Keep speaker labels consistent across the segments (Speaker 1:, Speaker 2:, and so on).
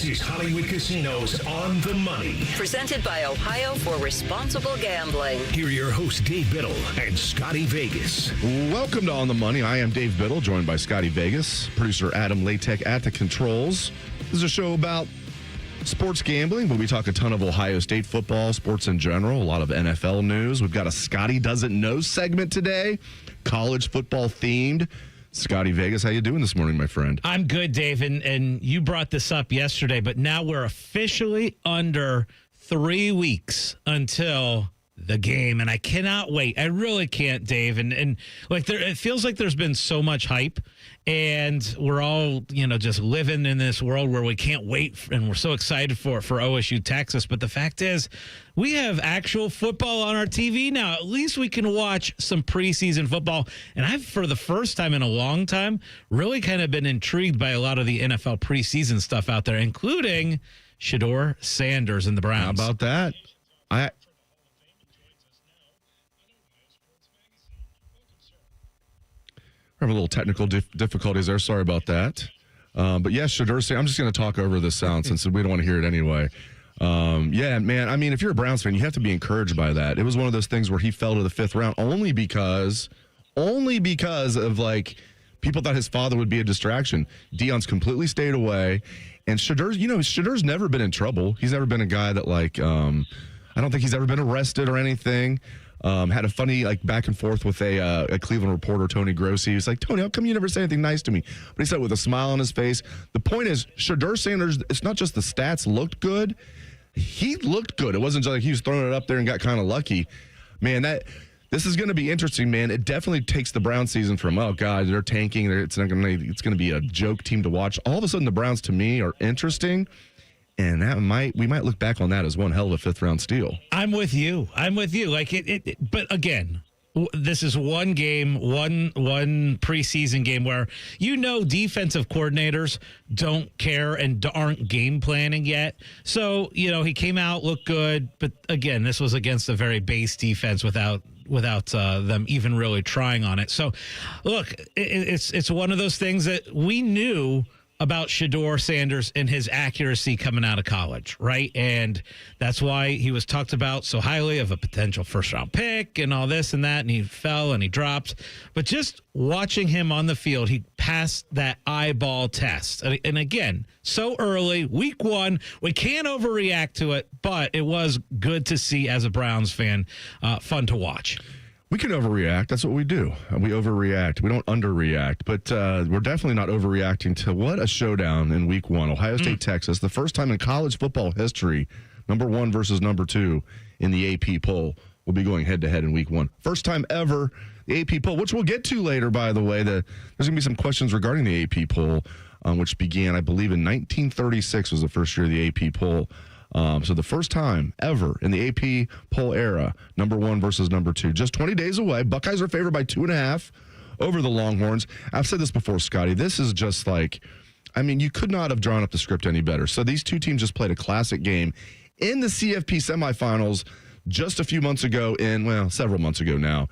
Speaker 1: This is Hollywood Casinos On the Money.
Speaker 2: Presented by Ohio for Responsible Gambling.
Speaker 1: Here are your hosts, Dave Biddle and Scotty Vegas.
Speaker 3: Welcome to On the Money. I am Dave Biddle, joined by Scotty Vegas, producer Adam Latek at the controls. This is a show about sports gambling, but we talk a ton of Ohio State football, sports in general, a lot of NFL news. We've got a Scotty Doesn't Know segment today, college football themed. Scotty Vegas, how you doing this morning, my friend?
Speaker 4: I'm good, Dave, and you brought this up yesterday, but now we're officially under 3 weeks until the game, and I cannot wait. I really can't, Dave, and like it feels like there's been so much hype, and we're all just living in this world where we can't wait, and we're so excited for OSU Texas. But the fact is, we have actual football on our TV now. At least we can watch some preseason football, and I've, for the first time in a long time, really kind of been intrigued by a lot of the NFL preseason stuff out there, including Shedeur Sanders and the Browns.
Speaker 3: How about that? We're having a little technical difficulties there. Sorry about that. But yeah, Shedeur Sanders, I'm just going to talk over this sound since we don't want to hear it anyway. Yeah, man, I mean, if you're a Browns fan, you have to be encouraged by that. It was one of those things where he fell to the fifth round only because of, like, people thought his father would be a distraction. Deion's completely stayed away. And Shedeur's never been in trouble. He's never been a guy that, like, I don't think he's ever been arrested or anything. Had a funny back and forth with a Cleveland reporter, Tony Grossi. He's like, Tony, how come you never say anything nice to me? But he said with a smile on his face. The point is, Shedeur Sanders, it's not just the stats looked good. He looked good. It wasn't just like he was throwing it up there and got kind of lucky. Man, this is going to be interesting, man. It definitely takes the Browns season from, oh, God, they're tanking. It's going to be a joke team to watch. All of a sudden, the Browns, to me, are interesting. And we might look back on that as one hell of a fifth-round steal.
Speaker 4: I'm with you. Like but again, this is one game, one preseason game where defensive coordinators don't care and aren't game planning yet. So he came out, looked good, but again, this was against a very base defense without them even really trying on it. So, look, it's one of those things that we knew about Shedeur Sanders and his accuracy coming out of college, right? And that's why he was talked about so highly of a potential first-round pick and all this and that, and he fell and he dropped. But just watching him on the field, he passed that eyeball test. And again, so early, week one, we can't overreact to it, but it was good to see as a Browns fan, fun to watch.
Speaker 3: We can overreact. That's what we do. We overreact. We don't underreact. But we're definitely not overreacting to what a showdown in week one. Ohio State, Texas. The first time in college football history, number one versus number two in the AP poll. Will be going head-to-head in week one. First time ever, the AP poll, which we'll get to later, by the way. There's going to be some questions regarding the AP poll, which began, I believe, in 1936 was the first year of the AP poll. So the first time ever in the AP poll era, number one versus number two. Just 20 days away. Buckeyes are favored by 2.5 over the Longhorns. I've said this before, Scotty. This is just you could not have drawn up the script any better. So these two teams just played a classic game in the CFP semifinals just a few months ago several months ago now,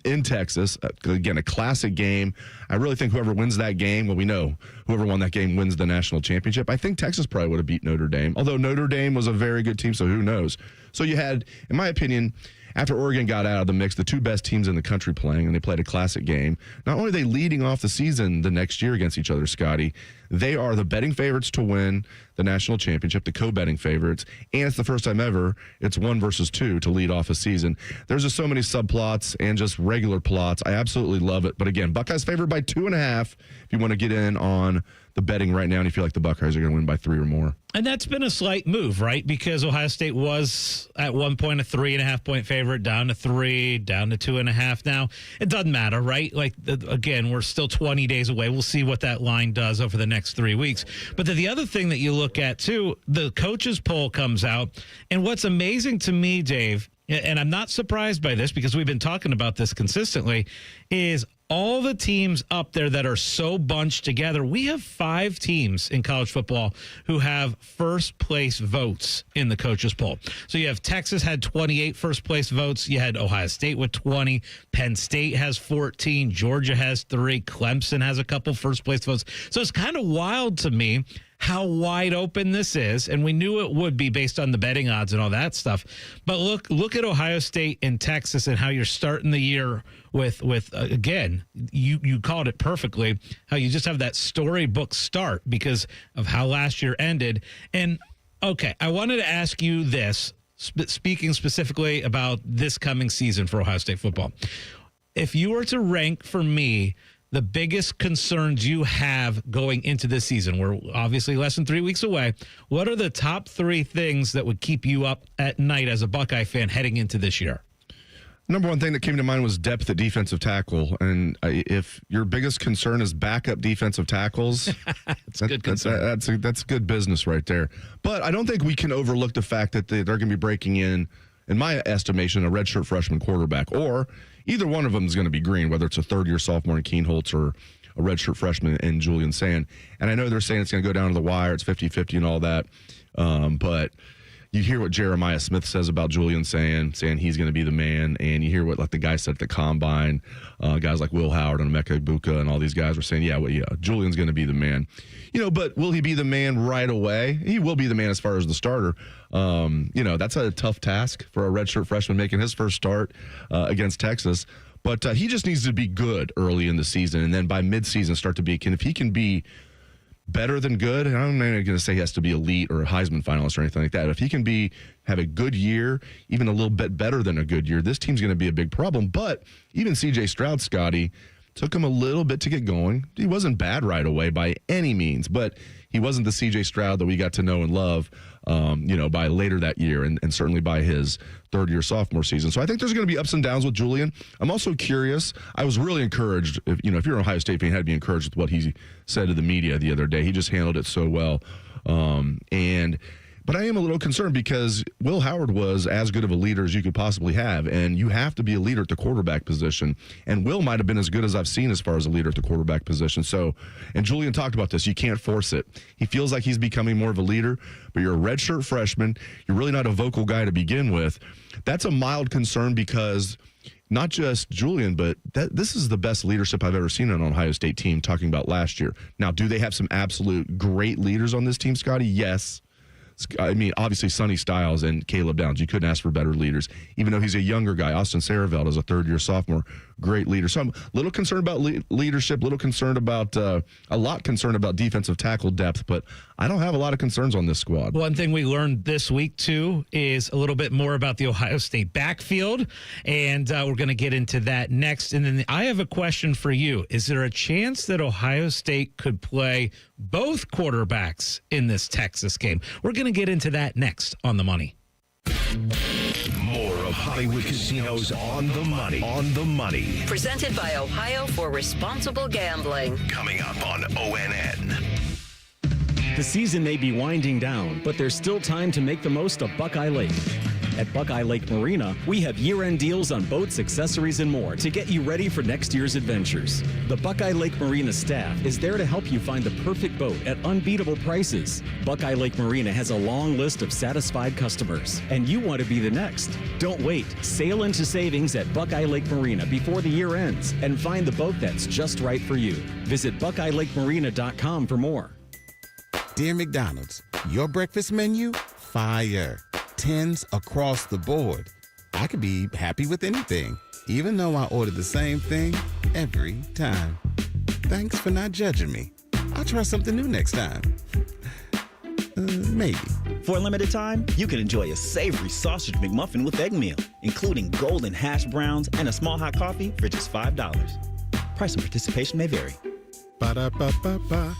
Speaker 3: in Texas. Again, a classic game. I really think whoever wins that game, we know whoever won that game wins the national championship. I think Texas probably would have beat Notre Dame, although Notre Dame was a very good team, so who knows. So you had, in my opinion, after Oregon got out of the mix, the two best teams in the country playing, and they played a classic game. Not only are they leading off the season the next year against each other, Scotty, they are the betting favorites to win the national championship, the co-betting favorites, and it's the first time ever it's 1 versus 2 to lead off a season. There's just so many subplots and just regular plots. I absolutely love it. But again, Buckeyes favored by 2.5 if you want to get in on the betting right now and you feel like the Buckeyes are going to win by 3 or more.
Speaker 4: And that's been a slight move, right? Because Ohio State was at one point a 3.5-point favorite, down to 3, down to 2.5 now. It doesn't matter, right? Again, we're still 20 days away. We'll see what that line does over the next 3 weeks. But the other thing that you look at, too, the coaches poll comes out. And what's amazing to me, Dave, and I'm not surprised by this because we've been talking about this consistently, is all the teams up there that are so bunched together. We have 5 teams in college football who have first place votes in the coaches poll. So you have Texas had 28 first place votes. You had Ohio State with 20. Penn State has 14. Georgia has 3. Clemson has a couple first place votes. So it's kind of wild to me how wide open this is, and we knew it would be based on the betting odds and all that stuff. But look at Ohio State and Texas and how you're starting the year with again, you called it perfectly, how you just have that storybook start because of how last year ended. And okay, I wanted to ask you this, speaking specifically about this coming season for Ohio State football. If you were to rank for me the biggest concerns you have going into this season, we're obviously less than 3 weeks away, what are the top 3 things that would keep you up at night as a Buckeye fan heading into this year?
Speaker 3: Number one thing that came to mind was depth at defensive tackle. And if your biggest concern is backup defensive tackles,
Speaker 4: that's a good concern.
Speaker 3: That's good business right there. But I don't think we can overlook the fact that they're going to be breaking in my estimation, a redshirt freshman quarterback, or either one of them is going to be green, whether it's a third-year sophomore in Keenholz or a redshirt freshman in Julian Sand. And I know they're saying it's going to go down to the wire, it's 50-50 and all that, but you hear what Jeremiah Smith says about Julian saying he's going to be the man, and you hear what the guys said at the combine, guys like Will Howard and Emeka Egbuka and all these guys were saying, Julian's going to be the man. But will he be the man right away? He will be the man as far as the starter. That's a tough task for a redshirt freshman making his first start against Texas. But he just needs to be good early in the season, and then by midseason start to be, if he can be better than good, and I'm not going to say he has to be elite or a Heisman finalist or anything like that. If he can have a good year, even a little bit better than a good year, this team's going to be a big problem. But even C.J. Stroud, Scotty, took him a little bit to get going. He wasn't bad right away by any means, but he wasn't the C.J. Stroud that we got to know and love, by later that year and certainly by his third-year sophomore season. So I think there's going to be ups and downs with Julian. I'm also curious. I was really encouraged. If you're an Ohio State fan, you had to be encouraged with what he said to the media the other day. He just handled it so well. But I am a little concerned because Will Howard was as good of a leader as you could possibly have, and you have to be a leader at the quarterback position. And Will might have been as good as I've seen as far as a leader at the quarterback position. So, and Julian talked about this, you can't force it. He feels like he's becoming more of a leader, but you're a redshirt freshman. You're really not a vocal guy to begin with. That's a mild concern because not just Julian, but this is the best leadership I've ever seen on an Ohio State team, talking about last year. Now, do they have some absolute great leaders on this team, Scotty? Yes. I mean, obviously, Sonny Styles and Caleb Downs. You couldn't ask for better leaders, even though he's a younger guy. Austin Sareveld is a third-year sophomore, great leader. So I'm a little concerned about leadership, a lot concerned about defensive tackle depth, but I don't have a lot of concerns on this squad.
Speaker 4: One thing we learned this week, too, is a little bit more about the Ohio State backfield, and we're going to get into that next. And then I have a question for you. Is there a chance that Ohio State could play both quarterbacks in this Texas game? We're going to get into that next on The Money.
Speaker 1: More of Hollywood Casinos on the money. On the money.
Speaker 2: Presented by Ohio for Responsible Gambling.
Speaker 1: Coming up on ONN.
Speaker 5: The season may be winding down, but there's still time to make the most of Buckeye Lake. At Buckeye Lake Marina, we have year-end deals on boats, accessories, and more to get you ready for next year's adventures. The Buckeye Lake Marina staff is there to help you find the perfect boat at unbeatable prices. Buckeye Lake Marina has a long list of satisfied customers, and you want to be the next. Don't wait. Sail into savings at Buckeye Lake Marina before the year ends and find the boat that's just right for you. Visit BuckeyeLakeMarina.com for more.
Speaker 6: Dear McDonald's, your breakfast menu? Fire. 10s across the board. I could be happy with anything, even though I order the same thing every time. Thanks for not judging me. I'll try something new next time. Maybe.
Speaker 7: For a limited time, you can enjoy a savory sausage McMuffin with egg meal, including golden hash browns and a small hot coffee for just $5. Price and participation may vary.
Speaker 6: Ba-da-ba-ba-ba.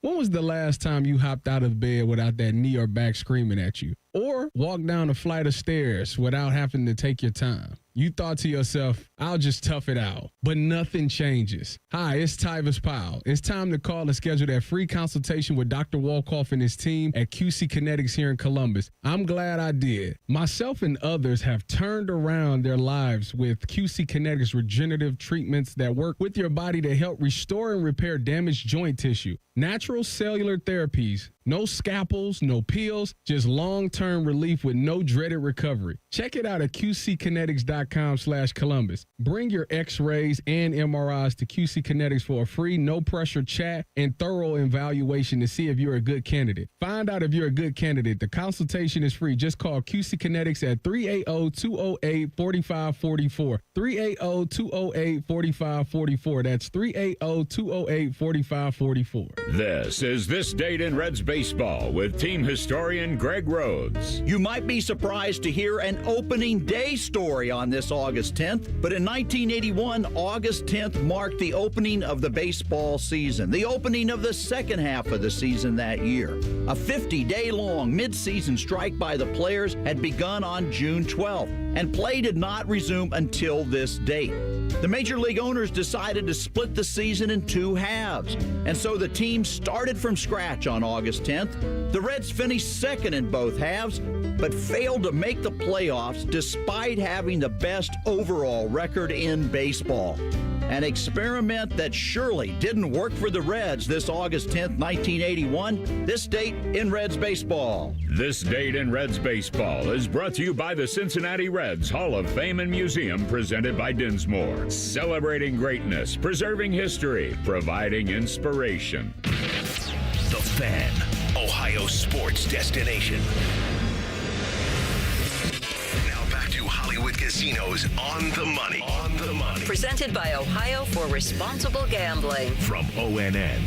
Speaker 8: When was the last time you hopped out of bed without that knee or back screaming at you? Or walked down a flight of stairs without having to take your time? You thought to yourself, I'll just tough it out. But nothing changes. Hi, it's Tyvis Powell. It's time to call and schedule that free consultation with Dr. Walkoff and his team at QC Kinetics here in Columbus. I'm glad I did. Myself and others have turned around their lives with QC Kinetics regenerative treatments that work with your body to help restore and repair damaged joint tissue. Natural cellular therapies. No scalpels, no pills, just long-term relief with no dreaded recovery. Check it out at qckinetics.com/Columbus. Bring your x-rays and MRIs to QC Kinetics for a free, no-pressure chat and thorough evaluation to see if you're a good candidate. Find out if you're a good candidate. The consultation is free. Just call QC Kinetics at 380-208-4544. 380-208-4544. That's 380-208-4544.
Speaker 9: This is This Date in Reds Baseball with team historian Greg Rhodes.
Speaker 10: You might be surprised to hear an opening day story on this August 10th, but in 1981, August 10th marked the opening of the baseball season, the opening of the second half of the season that year. A 50-day-long midseason strike by the players had begun on June 12th, and play did not resume until this date. The Major League owners decided to split the season in two halves, and so the team started from scratch on August 10th. The Reds finished second in both halves, but failed to make the playoffs despite having the best overall record in baseball. An experiment that surely didn't work for the Reds this August 10th, 1981. This date in Reds baseball.
Speaker 9: This Date in Reds Baseball is brought to you by the Cincinnati Reds Hall of Fame and Museum, presented by Dinsmore. Celebrating greatness, preserving history, providing inspiration.
Speaker 1: The Fan, Ohio sports destination. Now back to Hollywood Casinos on the money. On the money.
Speaker 2: Presented by Ohio for Responsible Gambling.
Speaker 1: From ONN.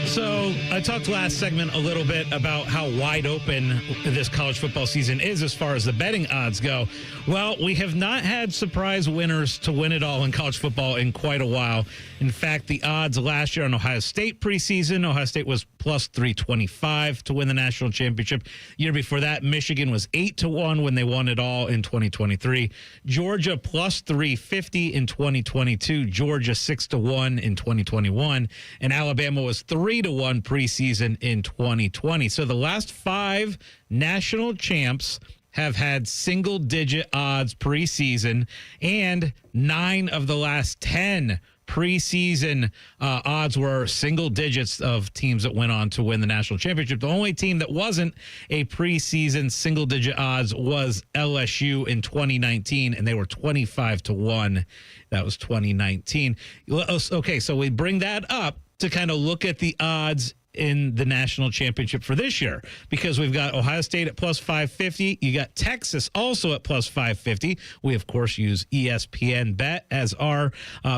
Speaker 4: So I talked last segment a little bit about how wide open this college football season is as far as the betting odds go. Well, we have not had surprise winners to win it all in college football in quite a while. In fact, the odds last year on Ohio State preseason, Ohio State was plus 325 to win the national championship. Year before that, Michigan was 8-1 when they won it all in 2023. Georgia plus 350 in 2022. Georgia 6-1 in 2021. And Alabama was 3-1 preseason in 2020. So the last 5 national champs have had single-digit odds preseason, and 9 of the last 10 preseason odds were single digits of teams that went on to win the national championship. The only team that wasn't a preseason single-digit odds was LSU in 2019, and they were 25-1. That was 2019. Okay, so we bring that up to kind of look at the odds in the national championship for this year, because we've got Ohio State at plus 550. You got Texas also at plus 550. We, of course, use ESPN Bet as our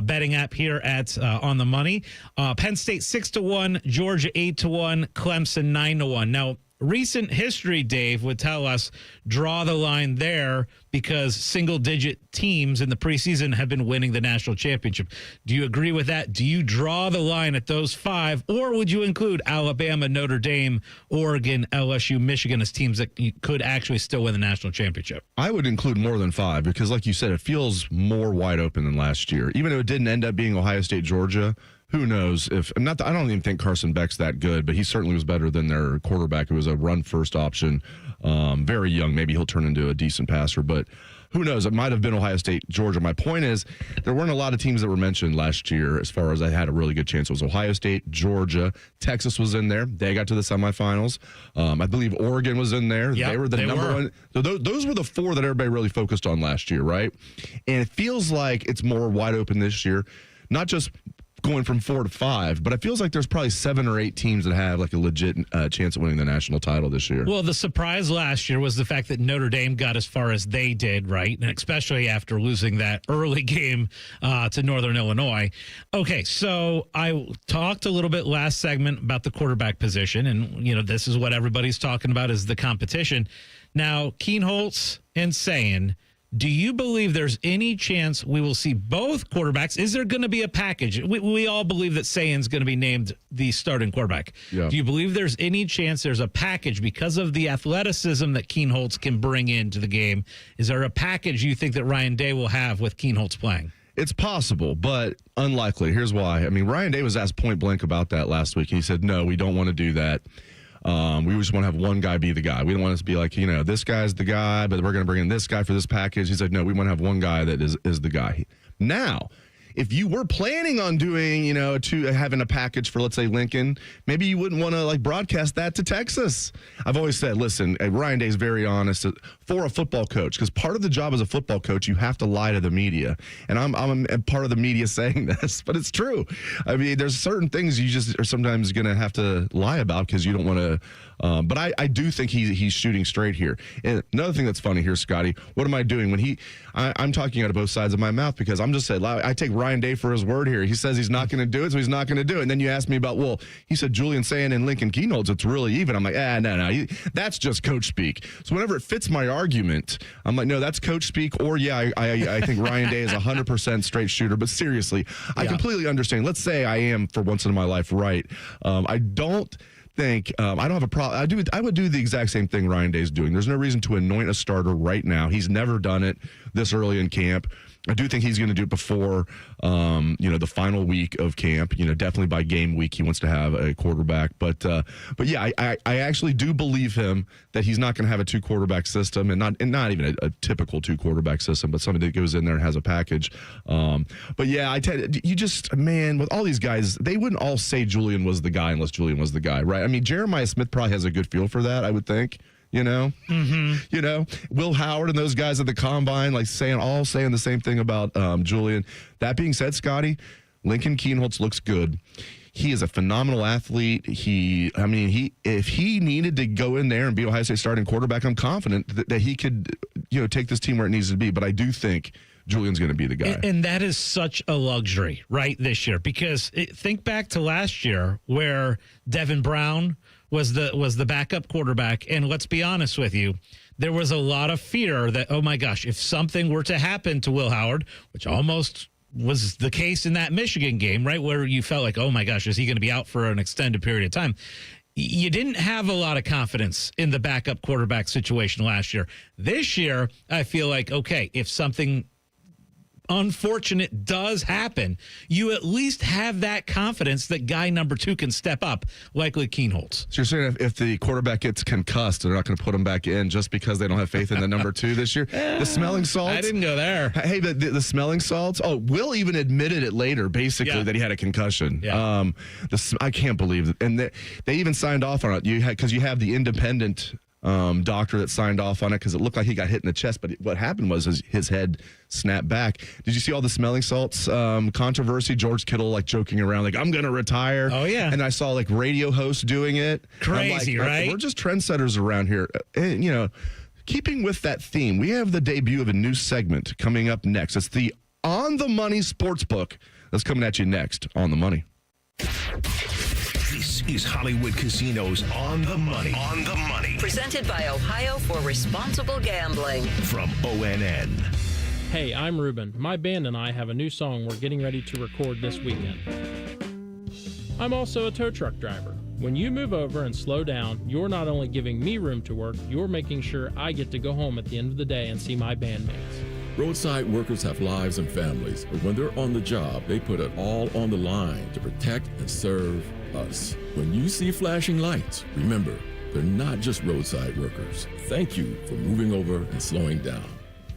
Speaker 4: betting app here at On the Money. Penn State 6-1, Georgia 8-1, Clemson 9-1. Now, recent history, Dave, would tell us draw the line there because single-digit teams in the preseason have been winning the national championship. Do you agree with that? Do you draw the line at those 5, or would you include Alabama, Notre Dame, Oregon, LSU, Michigan as teams that could actually still win the national championship?
Speaker 3: I would include more than 5 because, like you said, it feels more wide open than last year. Even though it didn't end up being Ohio State, Georgia, who knows if I don't even think Carson Beck's that good, but he certainly was better than their quarterback, who was a run first option. Very young. Maybe he'll turn into a decent passer, but who knows? It might have been Ohio State, Georgia. My point is there weren't a lot of teams that were mentioned last year as far as I had a really good chance. It was Ohio State, Georgia, Texas was in there. They got to the semifinals. I believe Oregon was in there.
Speaker 4: Yep,
Speaker 3: they were the number one. So those were the 4 that everybody really focused on last year, right? And it feels like it's more wide open this year, not just going from 4 to 5, but it feels like there's probably 7 or 8 teams that have like a legit chance of winning the national title this year.
Speaker 4: Well, the surprise last year was the fact that Notre Dame got as far as they did, right? And especially after losing that early game to Northern Illinois. Okay, so I talked a little bit last segment about the quarterback position, and this is what everybody's talking about is the competition. Now, Kienholz and Sayin, do you believe there's any chance we will see both quarterbacks? Is there going to be a package? We all believe that Sayin's going to be named the starting quarterback.
Speaker 3: Yeah.
Speaker 4: Do you believe there's any chance there's a package because of the athleticism that Kienholz can bring into the game? Is there a package you think that Ryan Day will have with Kienholz playing?
Speaker 3: It's possible, but unlikely. Here's why. I mean, Ryan Day was asked point blank about that last week. He said, no, we don't want to do that. We just want to have one guy be the guy. We don't want it to be like, this guy's the guy, but we're going to bring in this guy for this package. He said, no, we want to have one guy that is the guy. Now, if you were planning on doing, having a package for, let's say, Lincoln, maybe you wouldn't want to like broadcast that to Texas. I've always said, listen, Ryan Day is very honest for a football coach, because part of the job as a football coach, you have to lie to the media. And I'm part of the media saying this, but it's true. I mean, there's certain things you just are sometimes going to have to lie about because you don't want to. But I do think he's shooting straight here. And another thing that's funny here, Scotty, what am I doing when I'm talking out of both sides of my mouth, because I'm just saying, I take Ryan Day for his word here. He says he's not going to do it, so he's not going to do it. And then you ask me about, well, he said Julian saying in Lincoln Keynotes it's really even. I'm like, no, that's just coach speak. So whenever it fits my argument, I'm like, no, that's coach speak. Or I think Ryan Day is 100% straight shooter. But seriously, I completely understand. Let's say I am for once in my life right. I don't think I don't have a problem. I would do the exact same thing Ryan Day's doing. There's no reason to anoint a starter right now. He's never done it this early in camp. I do think he's going to do it before, the final week of camp. Definitely by game week, he wants to have a quarterback. But yeah, I actually do believe him that he's not going to have a 2-quarterback system, and not even a typical 2-quarterback system, but somebody that goes in there and has a package. But yeah, with all these guys, they wouldn't all say Julian was the guy unless Julian was the guy, right? I mean, Jeremiah Smith probably has a good feel for that, I would think. Will Howard and those guys at the combine, like saying the same thing about Julian. That being said, Scotty, Lincoln Keenholz looks good. He is a phenomenal athlete. If he needed to go in there and be Ohio State starting quarterback, I'm confident that he could, take this team where it needs to be. But I do think Julian's going to be the guy.
Speaker 4: And that is such a luxury, right, this year. Because think back to last year where Devin Brown was the backup quarterback. And let's be honest with you, there was a lot of fear that, oh my gosh, if something were to happen to Will Howard, which almost was the case in that Michigan game, right, where you felt like, oh my gosh, is he going to be out for an extended period of time? You didn't have a lot of confidence in the backup quarterback situation last year. This year, I feel like, okay, if something unfortunate does happen, you at least have that confidence that guy number 2 can step up, likely Keenholz.
Speaker 3: So you're saying if the quarterback gets concussed, they're not going to put him back in just because they don't have faith in the number 2 this year? The smelling salts.
Speaker 4: I didn't go there.
Speaker 3: Hey, the smelling salts. Oh, Will even admitted it later, basically, that he had a concussion. Yeah. I can't believe it. And they even signed off on it. Because you have the independent doctor that signed off on it because it looked like he got hit in the chest, but what happened was his head snapped back. Did you see all the smelling salts controversy? George Kittle like joking around like, I'm going to retire. Oh, yeah. And I saw like radio hosts doing it.
Speaker 4: Crazy, right?
Speaker 3: We're just trendsetters around here. And, keeping with that theme, we have the debut of a new segment coming up next. It's the On the Money Sportsbook that's coming at you next on the Money.
Speaker 1: This is Hollywood Casinos On the Money. On the Money.
Speaker 2: Presented by Ohio for Responsible Gambling.
Speaker 1: From ONN.
Speaker 11: Hey, I'm Ruben. My band and I have a new song we're getting ready to record this weekend. I'm also a tow truck driver. When you move over and slow down, you're not only giving me room to work, you're making sure I get to go home at the end of the day and see my bandmates.
Speaker 12: Roadside workers have lives and families, but when they're on the job, they put it all on the line to protect and serve us. When you see flashing lights, remember, they're not just roadside workers. Thank you for moving over and slowing down.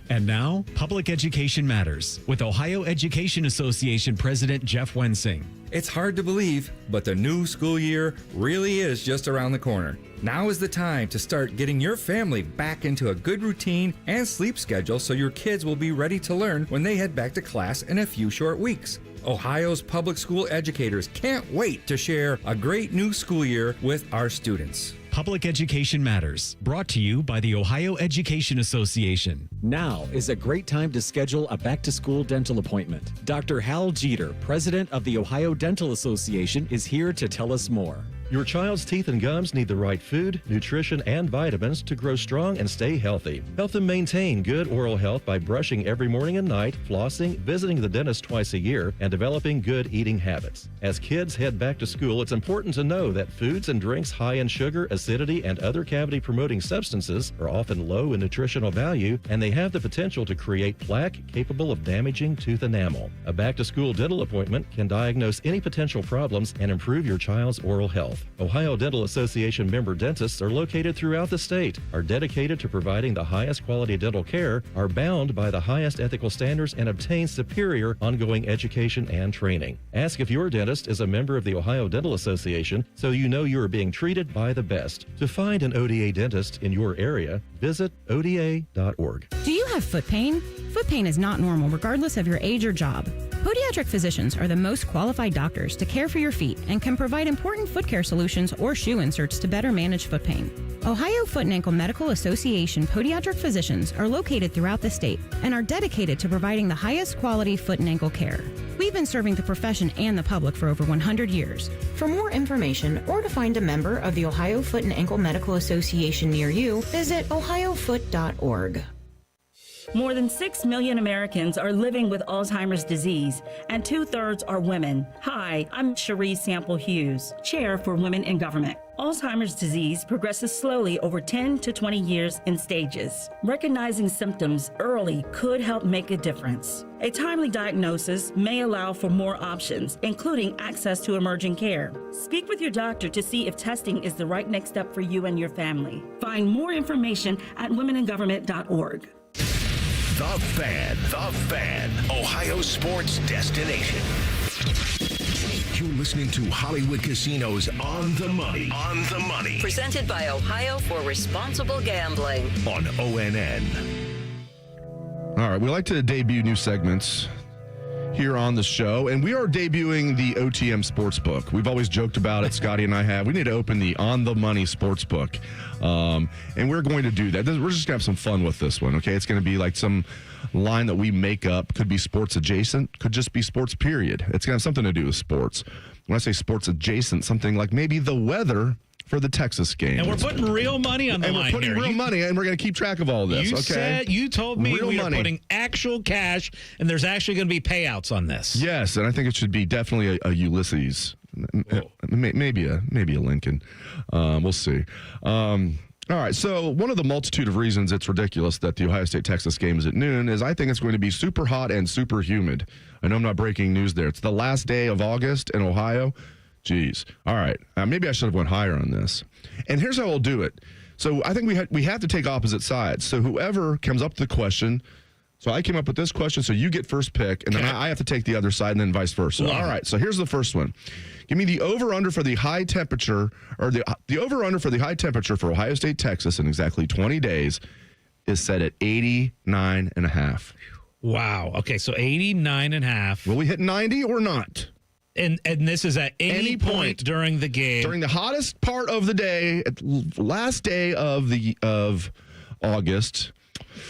Speaker 13: And now, Public Education Matters with Ohio Education Association President Jeff Wensing.
Speaker 14: It's hard to believe, but the new school year really is just around the corner. Now is the time to start getting your family back into a good routine and sleep schedule so your kids will be ready to learn when they head back to class in a few short weeks. Ohio's public school educators can't wait to share a great new school year with our students.
Speaker 13: Public Education Matters, brought to you by the Ohio Education Association.
Speaker 5: Now is a great time to schedule a back-to-school dental appointment. Dr. Hal Jeter, president of the Ohio Dental Association, is here to tell us more.
Speaker 15: Your child's teeth and gums need the right food, nutrition, and vitamins to grow strong and stay healthy. Help them maintain good oral health by brushing every morning and night, flossing, visiting the dentist twice a year, and developing good eating habits. As kids head back to school, it's important to know that foods and drinks high in sugar, acidity, and other cavity-promoting substances are often low in nutritional value, and they have the potential to create plaque capable of damaging tooth enamel. A back-to-school dental appointment can diagnose any potential problems and improve your child's oral health. health. Ohio Dental Association member dentists are located throughout the state, are dedicated to providing the highest quality dental care, are bound by the highest ethical standards, and obtain superior ongoing education and training. Ask if your dentist is a member of the Ohio Dental Association so you know you are being treated by the best. To find an ODA dentist in your area, visit oda.org.
Speaker 16: Do you have foot pain? Foot pain is not normal regardless of your age or job. Podiatric physicians are the most qualified doctors to care for your feet and can provide important foot care solutions or shoe inserts to better manage foot pain. Ohio Foot and Ankle Medical Association podiatric physicians are located throughout the state and are dedicated to providing the highest quality foot and ankle care. We've been serving the profession and the public for over 100 years. For more information or to find a member of the Ohio Foot and Ankle Medical Association near you, visit ohiofoot.org.
Speaker 17: More than 6 million Americans are living with Alzheimer's disease, and 2/3 are women. Hi, I'm Cherie Sample Hughes, Chair for Women in Government. Alzheimer's disease progresses slowly over 10 to 20 years in stages. Recognizing symptoms early could help make a difference. A timely diagnosis may allow for more options, including access to emerging care. Speak with your doctor to see if testing is the right next step for you and your family. Find more information at womeningovernment.org.
Speaker 1: The Fan, Ohio sports destination. You're listening to Hollywood Casinos On the Money.
Speaker 2: Presented by Ohio for Responsible Gambling.
Speaker 1: On ONN.
Speaker 3: All right, we like to debut new segments here on the show, and we are debuting the OTM Sportsbook. We've always joked about it, Scotty and I have. We need to open the On the Money Sportsbook, and we're going to do that. We're just going to have some fun with this one, okay? It's going to be like some line that we make up. Could be sports adjacent, could just be sports period. It's going to have something to do with sports. When I say sports adjacent, something like maybe the weather for the Texas game.
Speaker 4: And we're putting real money on the line.
Speaker 3: And we're putting real money, and we're going to keep track of all this,
Speaker 4: You told me
Speaker 3: real
Speaker 4: we
Speaker 3: money.
Speaker 4: are putting actual cash, and there's actually going to be payouts on this.
Speaker 3: Yes, and I think it should be definitely a Ulysses. Maybe a Lincoln. We'll see. All right, so one of the multitude of reasons it's ridiculous that the Ohio State-Texas game is at noon is I think it's going to be super hot and super humid. I know I'm not breaking news there. It's the last day of August in Ohio. Jeez. All right. Maybe I should have went higher on this. And here's how we'll do it. So I think we have to take opposite sides. So whoever comes up with the question, so I came up with this question, so you get first pick, and then I have to take the other side, and then vice versa. All right. So here's the first one. Give me the over-under for the high temperature, or the over-under for the high temperature for Ohio State, Texas in exactly 20 days is set at 89.5.
Speaker 4: Wow. Okay, so 89.5.
Speaker 3: Will we hit 90 or not?
Speaker 4: And this is at any point during the game.
Speaker 3: During the hottest part of the day, last day of August.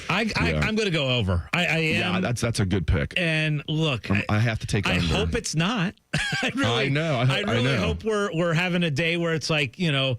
Speaker 4: I'm going to go over. I am.
Speaker 3: Yeah, that's a good pick.
Speaker 4: And look,
Speaker 3: I have to take.
Speaker 4: I
Speaker 3: under.
Speaker 4: hope it's not.
Speaker 3: I know.
Speaker 4: I really hope we're having a day where it's like, low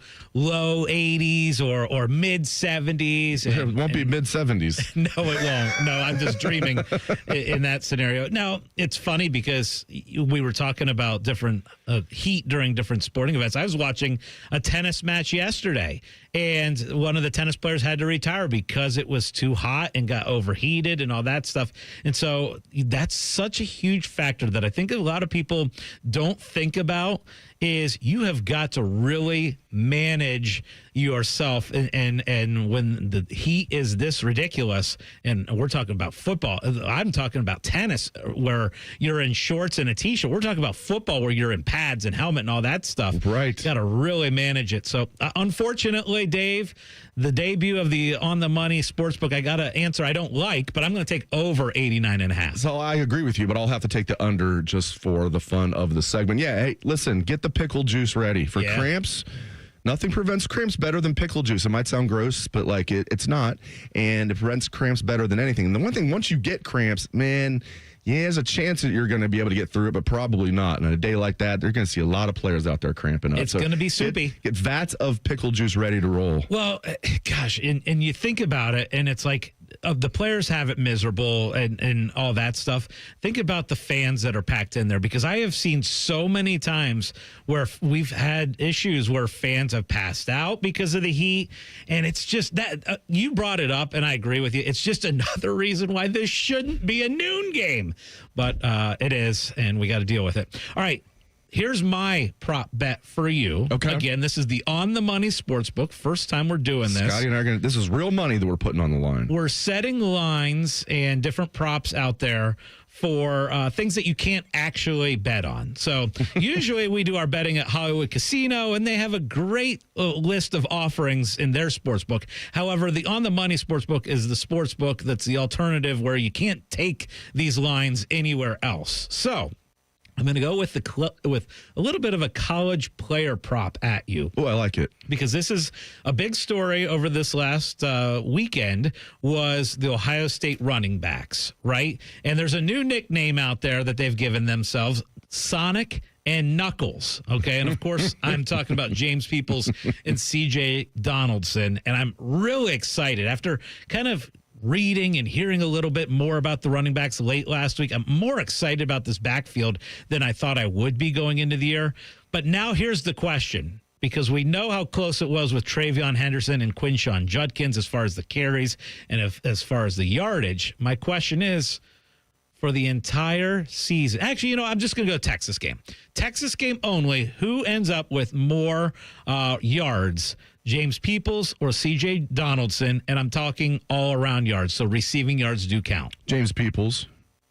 Speaker 4: 80s or mid 70s.
Speaker 3: It won't be mid 70s.
Speaker 4: No, it won't. No, I'm just dreaming in that scenario. Now, it's funny because we were talking about different heat during different sporting events. I was watching a tennis match yesterday, and one of the tennis players had to retire because it was too hot and got overheated and all that stuff. And so that's such a huge factor that I think a lot of people don't think about is you have got to really manage yourself. And when the heat is this ridiculous, and we're talking about football, I'm talking about tennis where you're in shorts and a T-shirt. We're talking about football where you're in pads and helmet and all that stuff.
Speaker 3: Right.
Speaker 4: Got to really manage it. So unfortunately, Dave, the debut of the On the Money Sportsbook, I got an answer I don't like, but I'm going to take over 89.5.
Speaker 3: So I agree with you, but I'll have to take the under just for the fun of the segment. Yeah, hey, listen, get the pickle juice ready for cramps. Nothing prevents cramps better than pickle juice. It might sound gross, but it's not. And it prevents cramps better than anything. And the one thing, once you get cramps, man, there's a chance that you're going to be able to get through it, but probably not. And on a day like that, they're going to see a lot of players out there cramping up.
Speaker 4: It's going to be soupy.
Speaker 3: Get vats of pickle juice ready to roll.
Speaker 4: Well, gosh, and you think about it, and it's like, the players have it miserable and all that stuff. Think about the fans that are packed in there, because I have seen so many times where we've had issues where fans have passed out because of the heat. And it's just that you brought it up, and I agree with you. It's just another reason why this shouldn't be a noon game, but it is, and we got to deal with it. All right. here's my prop bet for you.
Speaker 3: Okay.
Speaker 4: Again, this is the On the Money Sportsbook. First time we're doing this.
Speaker 3: Scotty and I are going to, this is real money that we're putting on the line.
Speaker 4: We're setting lines and different props out there for things that you can't actually bet on. So usually we do our betting at Hollywood Casino, and they have a great list of offerings in their sportsbook. However, the On the Money Sportsbook is the sportsbook that's the alternative where you can't take these lines anywhere else. So I'm going to go with with a little bit of a college player prop at you.
Speaker 3: Oh, I like it.
Speaker 4: Because this is a big story over this last weekend was the Ohio State running backs, right? And there's a new nickname out there that they've given themselves, Sonic and Knuckles, okay? And, of course, I'm talking about James Peoples and C.J. Donaldson, and I'm really excited. After kind of reading and hearing a little bit more about the running backs late last week, I'm more excited about this backfield than I thought I would be going into the year. But now here's the question, because we know how close it was with Travion Henderson and Quinshon Judkins as far as the carries and as far as the yardage. My question is, for the entire season, actually, I'm just going to go Texas game. Texas game only, who ends up with more yards, James Peoples or C.J. Donaldson? And I'm talking all around yards, so receiving yards do count.
Speaker 3: James Peoples.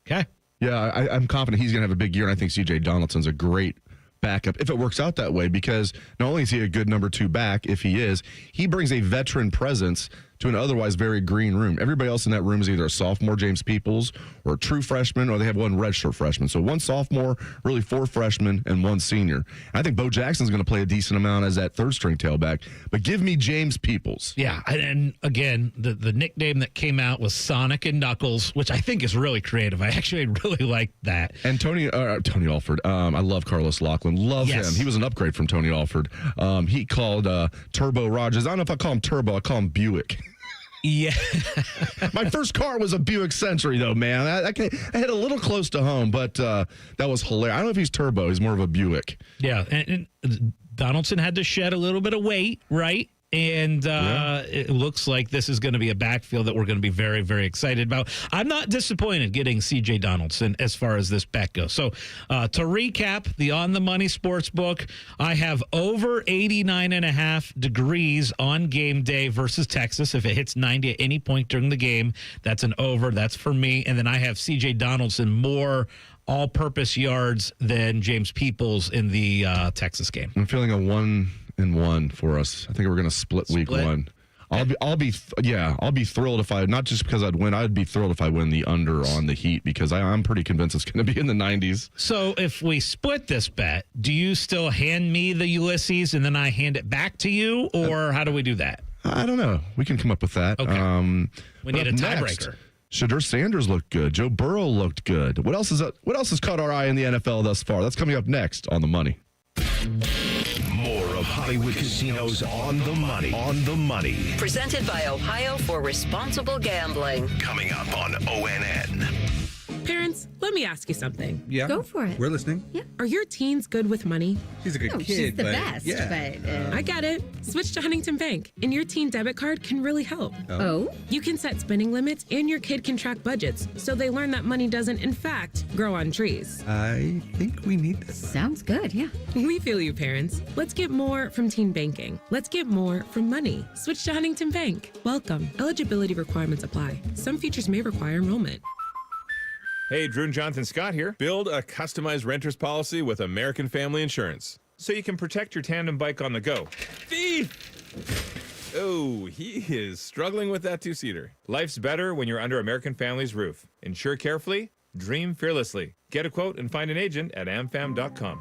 Speaker 4: Okay.
Speaker 3: Yeah, I'm confident he's going to have a big year, and I think C.J. Donaldson's a great backup if it works out that way, because not only is he a good number 2 back, if he brings a veteran presence to an otherwise very green room. Everybody else in that room is either a sophomore, James Peoples, or a true freshman, or they have one redshirt freshman. So one sophomore, really 4 freshmen, and 1 senior. I think Bo Jackson's going to play a decent amount as that third-string tailback. But give me James Peoples.
Speaker 4: Yeah, and again, the nickname that came out was Sonic and Knuckles, which I think is really creative. I actually really like that.
Speaker 3: And Tony Alford. I love Carlos Loughlin. Love him. He was an upgrade from Tony Alford. He called Turbo Rogers. I don't know if I call him Turbo. I call him Buick.
Speaker 4: Yeah.
Speaker 3: My first car was a Buick Century, though, man. I hit a little close to home, but that was hilarious. I don't know if he's turbo. He's more of a Buick.
Speaker 4: Yeah, and Donaldson had to shed a little bit of weight, right? And it looks like this is going to be a backfield that we're going to be very, very excited about. I'm not disappointed getting C.J. Donaldson as far as this bet goes. So to recap, the On the Money Sportsbook, I have over 89.5 degrees on game day versus Texas. If it hits 90 at any point during the game, that's an over. That's for me. And then I have C.J. Donaldson more all-purpose yards than James Peoples in the Texas game.
Speaker 3: I'm feeling a 1-1 for us. I think we're going to split week 1. I'll be thrilled if not just because I'd win. I'd be thrilled if I win the under on the Heat, because I'm pretty convinced it's going to be in the 90s.
Speaker 4: So if we split this bet, do you still hand me the Ulysses and then I hand it back to you, or how do we do that?
Speaker 3: I don't know. We can come up with that.
Speaker 4: Okay. We need a tiebreaker.
Speaker 3: Shadur Sanders looked good. Joe Burrow looked good. What else has caught our eye in the NFL thus far? That's coming up next on The Money.
Speaker 1: More of Hollywood Casino's On the Money. On the Money.
Speaker 2: Presented by Ohio for Responsible Gambling.
Speaker 1: Coming up on ONN.
Speaker 18: Parents, let me ask you something.
Speaker 19: Yeah.
Speaker 18: Go for it.
Speaker 19: We're listening.
Speaker 18: Yeah. Are your teens good with money?
Speaker 19: She's a good kid.
Speaker 18: She's the
Speaker 19: but
Speaker 18: best,
Speaker 19: yeah.
Speaker 18: I get it. Switch to Huntington Bank, and your teen debit card can really help.
Speaker 19: Oh?
Speaker 18: You can set spending limits, and your kid can track budgets, so they learn that money doesn't, in fact, grow on trees.
Speaker 19: I think we need this.
Speaker 18: Sounds good, yeah. We feel you, parents. Let's get more from teen banking. Let's get more from money. Switch to Huntington Bank. Welcome. Eligibility requirements apply. Some features may require enrollment.
Speaker 20: Hey, Drew and Jonathan Scott here. Build a customized renter's policy with American Family Insurance so you can protect your tandem bike on the go. Thief! Oh, he is struggling with that 2-seater. Life's better when you're under American Family's roof. Insure carefully, dream fearlessly. Get a quote and find an agent at amfam.com.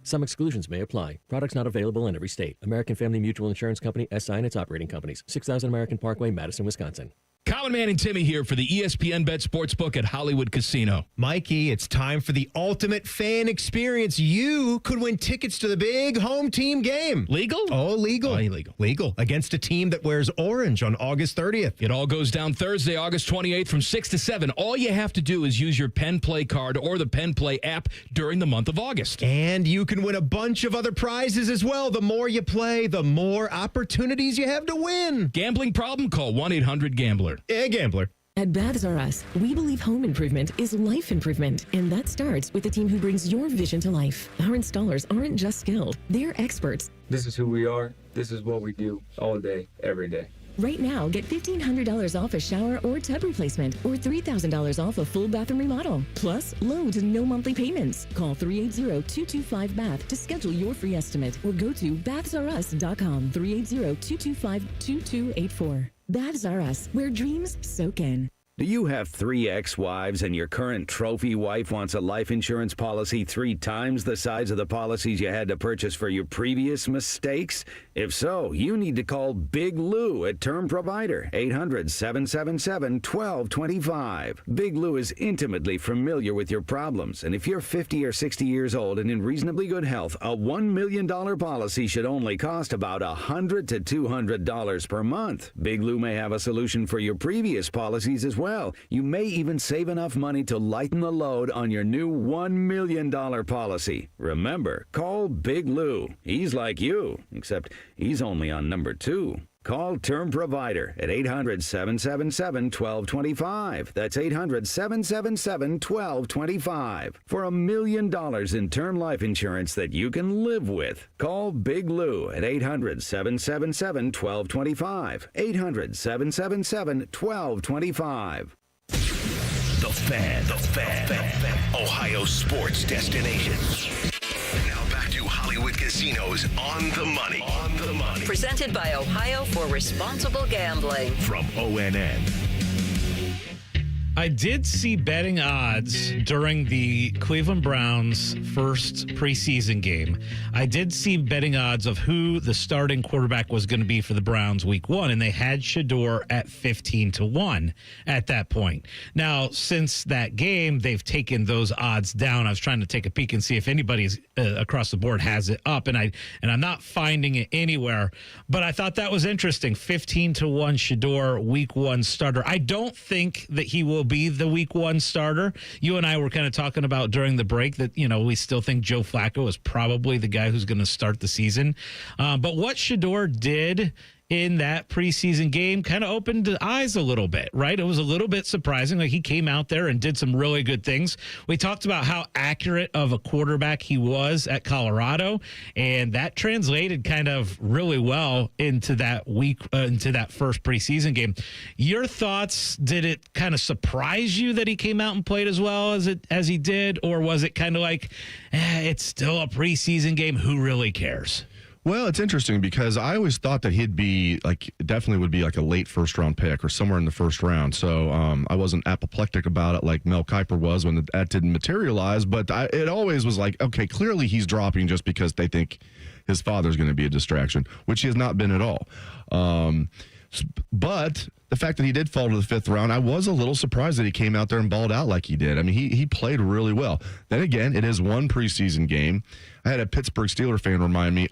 Speaker 21: Some exclusions may apply. Products not available in every state. American Family Mutual Insurance Company, SI and its operating companies. 6000 American Parkway, Madison, Wisconsin.
Speaker 22: Common Man and Timmy here for the ESPN Bet Sportsbook at Hollywood Casino.
Speaker 23: Mikey, it's time for the ultimate fan experience. You could win tickets to the big home team game.
Speaker 22: Legal?
Speaker 23: Oh, legal.
Speaker 22: Oh, illegal.
Speaker 23: Legal. Against a team that wears orange on August 30th.
Speaker 22: It all goes down Thursday, August 28th from 6 to 7. All you have to do is use your Penn Play card or the Penn Play app during the month of August.
Speaker 23: And you can win a bunch of other prizes as well. The more you play, the more opportunities you have to win.
Speaker 22: Gambling problem? Call 1-800-GAMBLER.
Speaker 23: Gambler.
Speaker 6: At Baths R Us, we believe home improvement is life improvement, and that starts with the team who brings your vision to life. Our installers aren't just skilled, they're experts.
Speaker 7: This is who we are. This is what we do all day, every day.
Speaker 6: Right now, get $1,500 off a shower or tub replacement or $3,000 off a full bathroom remodel. Plus, low to no monthly payments. Call 380-225-BATH to schedule your free estimate or go to bathsrus.com. 380-225-2284. Baths R Us, where dreams soak in.
Speaker 8: Do you have 3 ex-wives and your current trophy wife wants a life insurance policy 3 times the size of the policies you had to purchase for your previous mistakes? If so, you need to call Big Lou at Term Provider, 800-777-1225. Big Lou is intimately familiar with your problems, and if you're 50 or 60 years old and in reasonably good health, a $1 million policy should only cost about $100 to $200 per month. Big Lou may have a solution for your previous policies as well. You may even save enough money to lighten the load on your new $1 million policy. Remember, call Big Lou. He's like you, except he's only on number 2. Call Term Provider at 800-777-1225. That's 800-777-1225 for $1 million in term life insurance that you can live with. Call Big Lou at 800-777-1225. 800-777-1225.
Speaker 1: The Fan. Ohio sports destination. Now back to Hollywood Casinos on the money.
Speaker 2: Presented by Ohio for Responsible Gambling.
Speaker 1: From ONN.
Speaker 4: I did see betting odds during the Cleveland Browns' first preseason game. I did see betting odds of who the starting quarterback was going to be for the Browns week 1, and they had Shedeur at 15-1 at that point. Now, since that game, they've taken those odds down. I was trying to take a peek and see if anybody's across the board has it up, and I'm not finding it anywhere. But I thought that was interesting. 15-1 Shedeur, week 1 starter. I don't think that he will be the week 1 starter. You and I were kind of talking about during the break that, we still think Joe Flacco is probably the guy who's going to start the season. But what Shedeur did in that preseason game kind of opened the eyes a little bit, right? It was a little bit surprising. Like, he came out there and did some really good things. We talked about how accurate of a quarterback he was at Colorado, and that translated kind of really well into that into that first preseason game. Your thoughts, did it kind of surprise you that he came out and played as well as he did, or was it kind of like, it's still a preseason game, who really cares?
Speaker 3: Well, it's interesting because I always thought that he'd be definitely would be like a late first round pick or somewhere in the first round. So I wasn't apoplectic about it like Mel Kiper was when that didn't materialize. But it always was like, okay, clearly he's dropping just because they think his father's going to be a distraction, which he has not been at all. But the fact that he did fall to the 5th round, I was a little surprised that he came out there and balled out like he did. I mean, he played really well. Then again, it is one preseason game. I had a Pittsburgh Steelers fan remind me,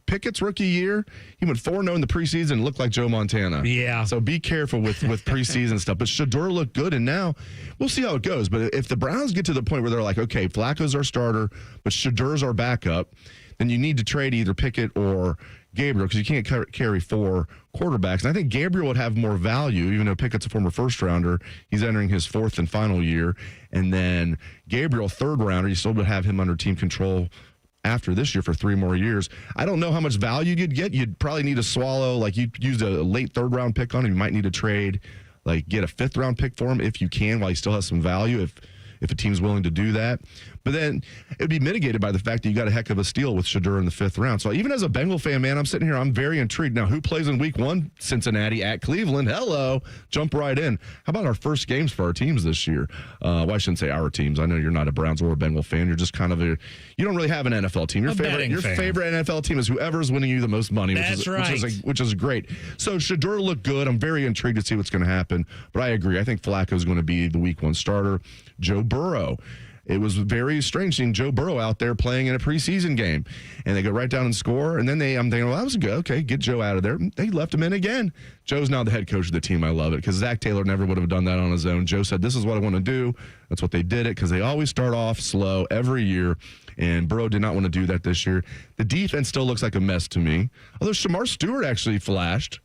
Speaker 3: Pickett's rookie year, he went 4-0 in the preseason and looked like Joe Montana.
Speaker 4: Yeah.
Speaker 3: So be careful with preseason stuff. But Shedeur looked good, and now we'll see how it goes. But if the Browns get to the point where they're like, okay, Flacco's our starter, but Shedeur's our backup, then you need to trade either Pickett or Gabriel, because you can't carry 4 quarterbacks. And I think Gabriel would have more value, even though Pickett's a former first-rounder. He's entering his 4th and final year. And then Gabriel, 3rd-rounder, you still would have him under team control after this year for 3 more years. I don't know how much value you'd get. You'd probably need to swallow, like you used a late 3rd-round pick on him. You might need to trade, get a 5th-round pick for him if you can, while he still has some value, if a team's willing to do that. But then it would be mitigated by the fact that you got a heck of a steal with Shedeur in the 5th round. So even as a Bengal fan, man, I'm sitting here, I'm very intrigued. Now, who plays in week 1? Cincinnati at Cleveland. Hello. Jump right in. How about our first games for our teams this year? Well, I shouldn't say our teams. I know you're not a Browns or a Bengal fan. You're just kind of you don't really have an NFL team. Your favorite NFL team is whoever's winning you the most money, which is great. So Shedeur looked good. I'm very intrigued to see what's going to happen. But I agree. I think Flacco is going to be the week 1 starter. Joe Burrow. It was very strange seeing Joe Burrow out there playing in a preseason game. And they go right down and score. And then I'm thinking, well, that was good. Okay, get Joe out of there. They left him in again. Joe's now the head coach of the team. I love it because Zach Taylor never would have done that on his own. Joe said, this is what I want to do. That's what they did it, because they always start off slow every year. And Burrow did not want to do that this year. The defense still looks like a mess to me. Although Shamar Stewart actually flashed.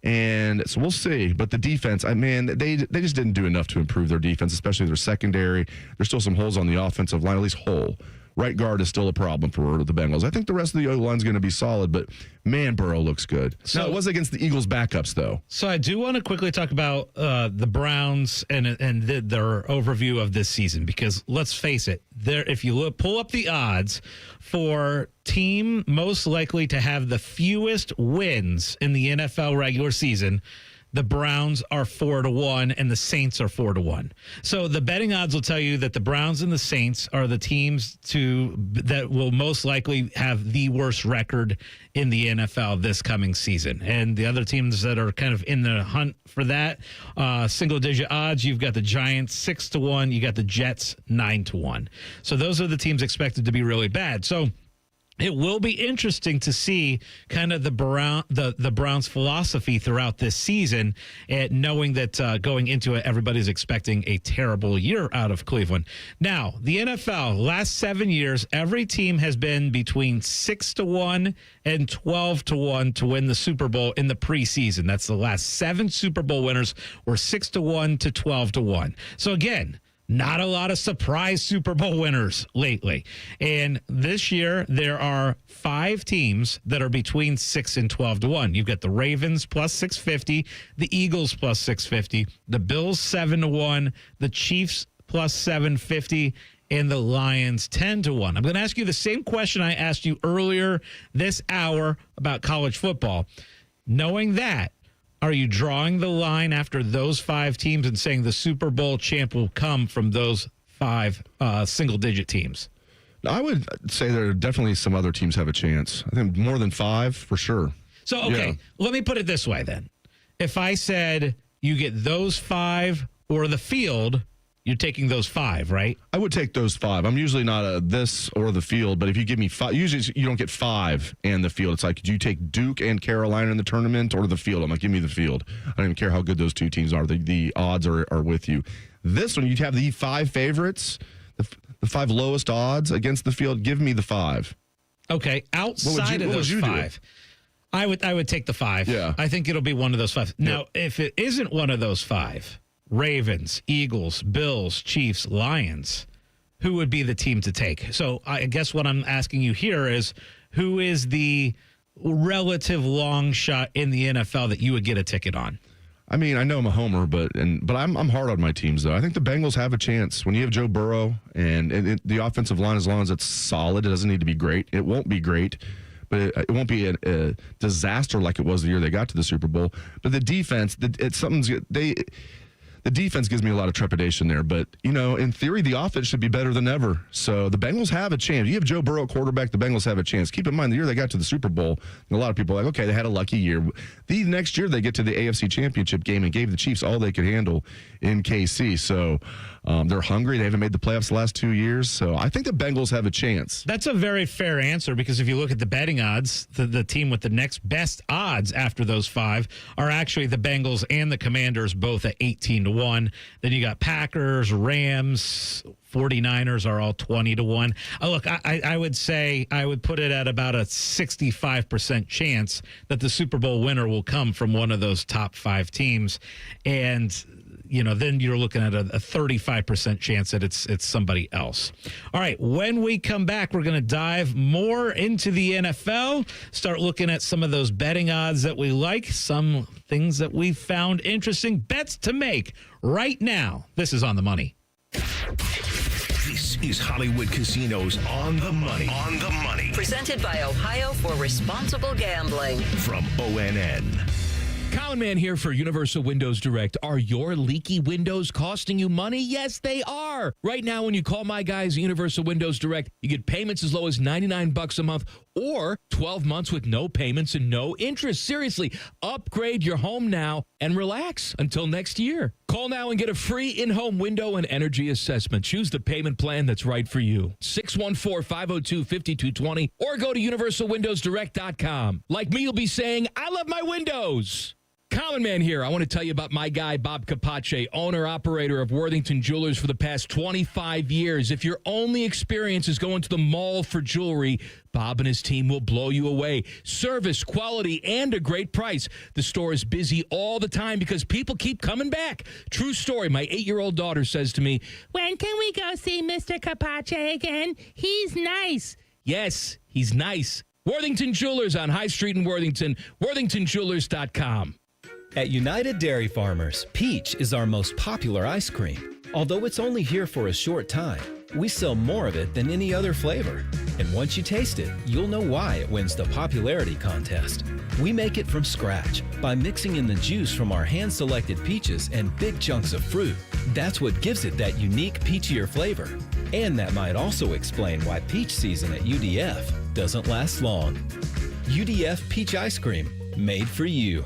Speaker 3: And so we'll see. But the defense, they just didn't do enough to improve their defense, especially their secondary. There's still some holes on the offensive line, at least hole. Right guard is still a problem for the Bengals. I think the rest of the O-line is going to be solid, but man, Burrow looks good. So it was against the Eagles' backups, though.
Speaker 4: So I do want to quickly talk about the Browns and their overview of this season, because let's face it, if you pull up the odds for team most likely to have the fewest wins in the NFL regular season, the Browns are 4-1 and the Saints are 4-1. So the betting odds will tell you that the Browns and the Saints are the teams that will most likely have the worst record in the NFL this coming season. And the other teams that are kind of in the hunt for that, single-digit odds, you've got the Giants 6-1, you got the Jets 9-1. So those are the teams expected to be really bad. So it will be interesting to see kind of the Browns' philosophy throughout this season, and knowing that going into it, everybody's expecting a terrible year out of Cleveland. Now, the NFL, last 7 years, every team has been between 6-1 and 12-1 to win the Super Bowl in the preseason. That's the last 7 Super Bowl winners were 6-1 to 12-1. So again, not a lot of surprise Super Bowl winners lately. And this year, there are 5 teams that are between 6 and 12-1. You've got the Ravens plus 650, the Eagles plus 650, the Bills 7-1, the Chiefs plus 750, and the Lions 10-1. I'm going to ask you the same question I asked you earlier this hour about college football. Knowing that, are you drawing the line after those 5 teams and saying the Super Bowl champ will come from those 5 single-digit teams?
Speaker 3: I would say there are definitely some other teams have a chance. I think more than 5 for sure.
Speaker 4: So, okay, Let me put it this way then. If I said you get those 5 or the field, you're taking those 5, right?
Speaker 3: I would take those 5. I'm usually not a this or the field, but if you give me 5, usually you don't get 5 and the field. It's like, do you take Duke and Carolina in the tournament or the field? I'm like, give me the field. I don't even care how good those 2 teams are. The odds are with you. This one, you'd have the 5 favorites, the 5 lowest odds against the field. Give me the 5.
Speaker 4: Okay, outside of those 5. I would take the 5.
Speaker 3: Yeah.
Speaker 4: I think it'll be one of those 5. Now, if it isn't one of those 5, Ravens, Eagles, Bills, Chiefs, Lions, who would be the team to take? So I guess what I'm asking you here is, who is the relative long shot in the NFL that you would get a ticket on?
Speaker 3: I mean, I know I'm a homer, but I'm hard on my teams, though. I think the Bengals have a chance. When you have Joe Burrow and the offensive line, as long as it's solid, it doesn't need to be great. It won't be great, but it won't be a disaster like it was the year they got to the Super Bowl. But the defense, the defense gives me a lot of trepidation there. But, in theory, the offense should be better than ever. So the Bengals have a chance. You have Joe Burrow at quarterback, the Bengals have a chance. Keep in mind, the year they got to the Super Bowl, a lot of people are like, okay, they had a lucky year. The next year, they get to the AFC Championship game and gave the Chiefs all they could handle in KC. So they're hungry. They haven't made the playoffs the last 2 years. So I think the Bengals have a chance.
Speaker 4: That's a very fair answer, because if you look at the betting odds, the team with the next best odds after those 5 are actually the Bengals and the Commanders, both at 18-1. Then you got Packers, Rams, 49ers are all 20-1. Look, I would say I would put it at about a 65% chance that the Super Bowl winner will come from one of those top 5 teams. And then you're looking at a 35% chance that it's somebody else. All right, when we come back, we're going to dive more into the NFL, start looking at some of those betting odds that we like, some things that we found interesting, bets to make right now. This is On the Money.
Speaker 1: This is Hollywood Casinos On the Money. On the Money.
Speaker 2: Presented by Ohio for Responsible Gambling.
Speaker 1: From ONN.
Speaker 22: Colin Man here for Universal Windows Direct. Are your leaky windows costing you money? Yes, they are. Right now, when you call my guys at Universal Windows Direct, you get payments as low as $99 a month or 12 months with no payments and no interest. Seriously, upgrade your home now and relax until next year. Call now and get a free in-home window and energy assessment. Choose the payment plan that's right for you. 614-502-5220 or go to universalwindowsdirect.com. Like me, you'll be saying, I love my windows. Common Man here. I want to tell you about my guy, Bob Capace, owner-operator of Worthington Jewelers for the past 25 years. If your only experience is going to the mall for jewelry, Bob and his team will blow you away. Service, quality, and a great price. The store is busy all the time because people keep coming back. True story. My 8-year-old daughter says to me, "When can we go see Mr. Capace again? He's nice." Yes, he's nice. Worthington Jewelers on High Street in Worthington, worthingtonjewelers.com.
Speaker 9: At United Dairy Farmers, Peach is our most popular ice cream. Although it's only here for a short time, we sell more of it than any other flavor. And once you taste it, you'll know why it wins the popularity contest. We make it from scratch by mixing in the juice from our hand-selected peaches and big chunks of fruit. That's what gives it that unique peachier flavor. And that might also explain why peach season at UDF doesn't last long. UDF Peach Ice Cream, made for you.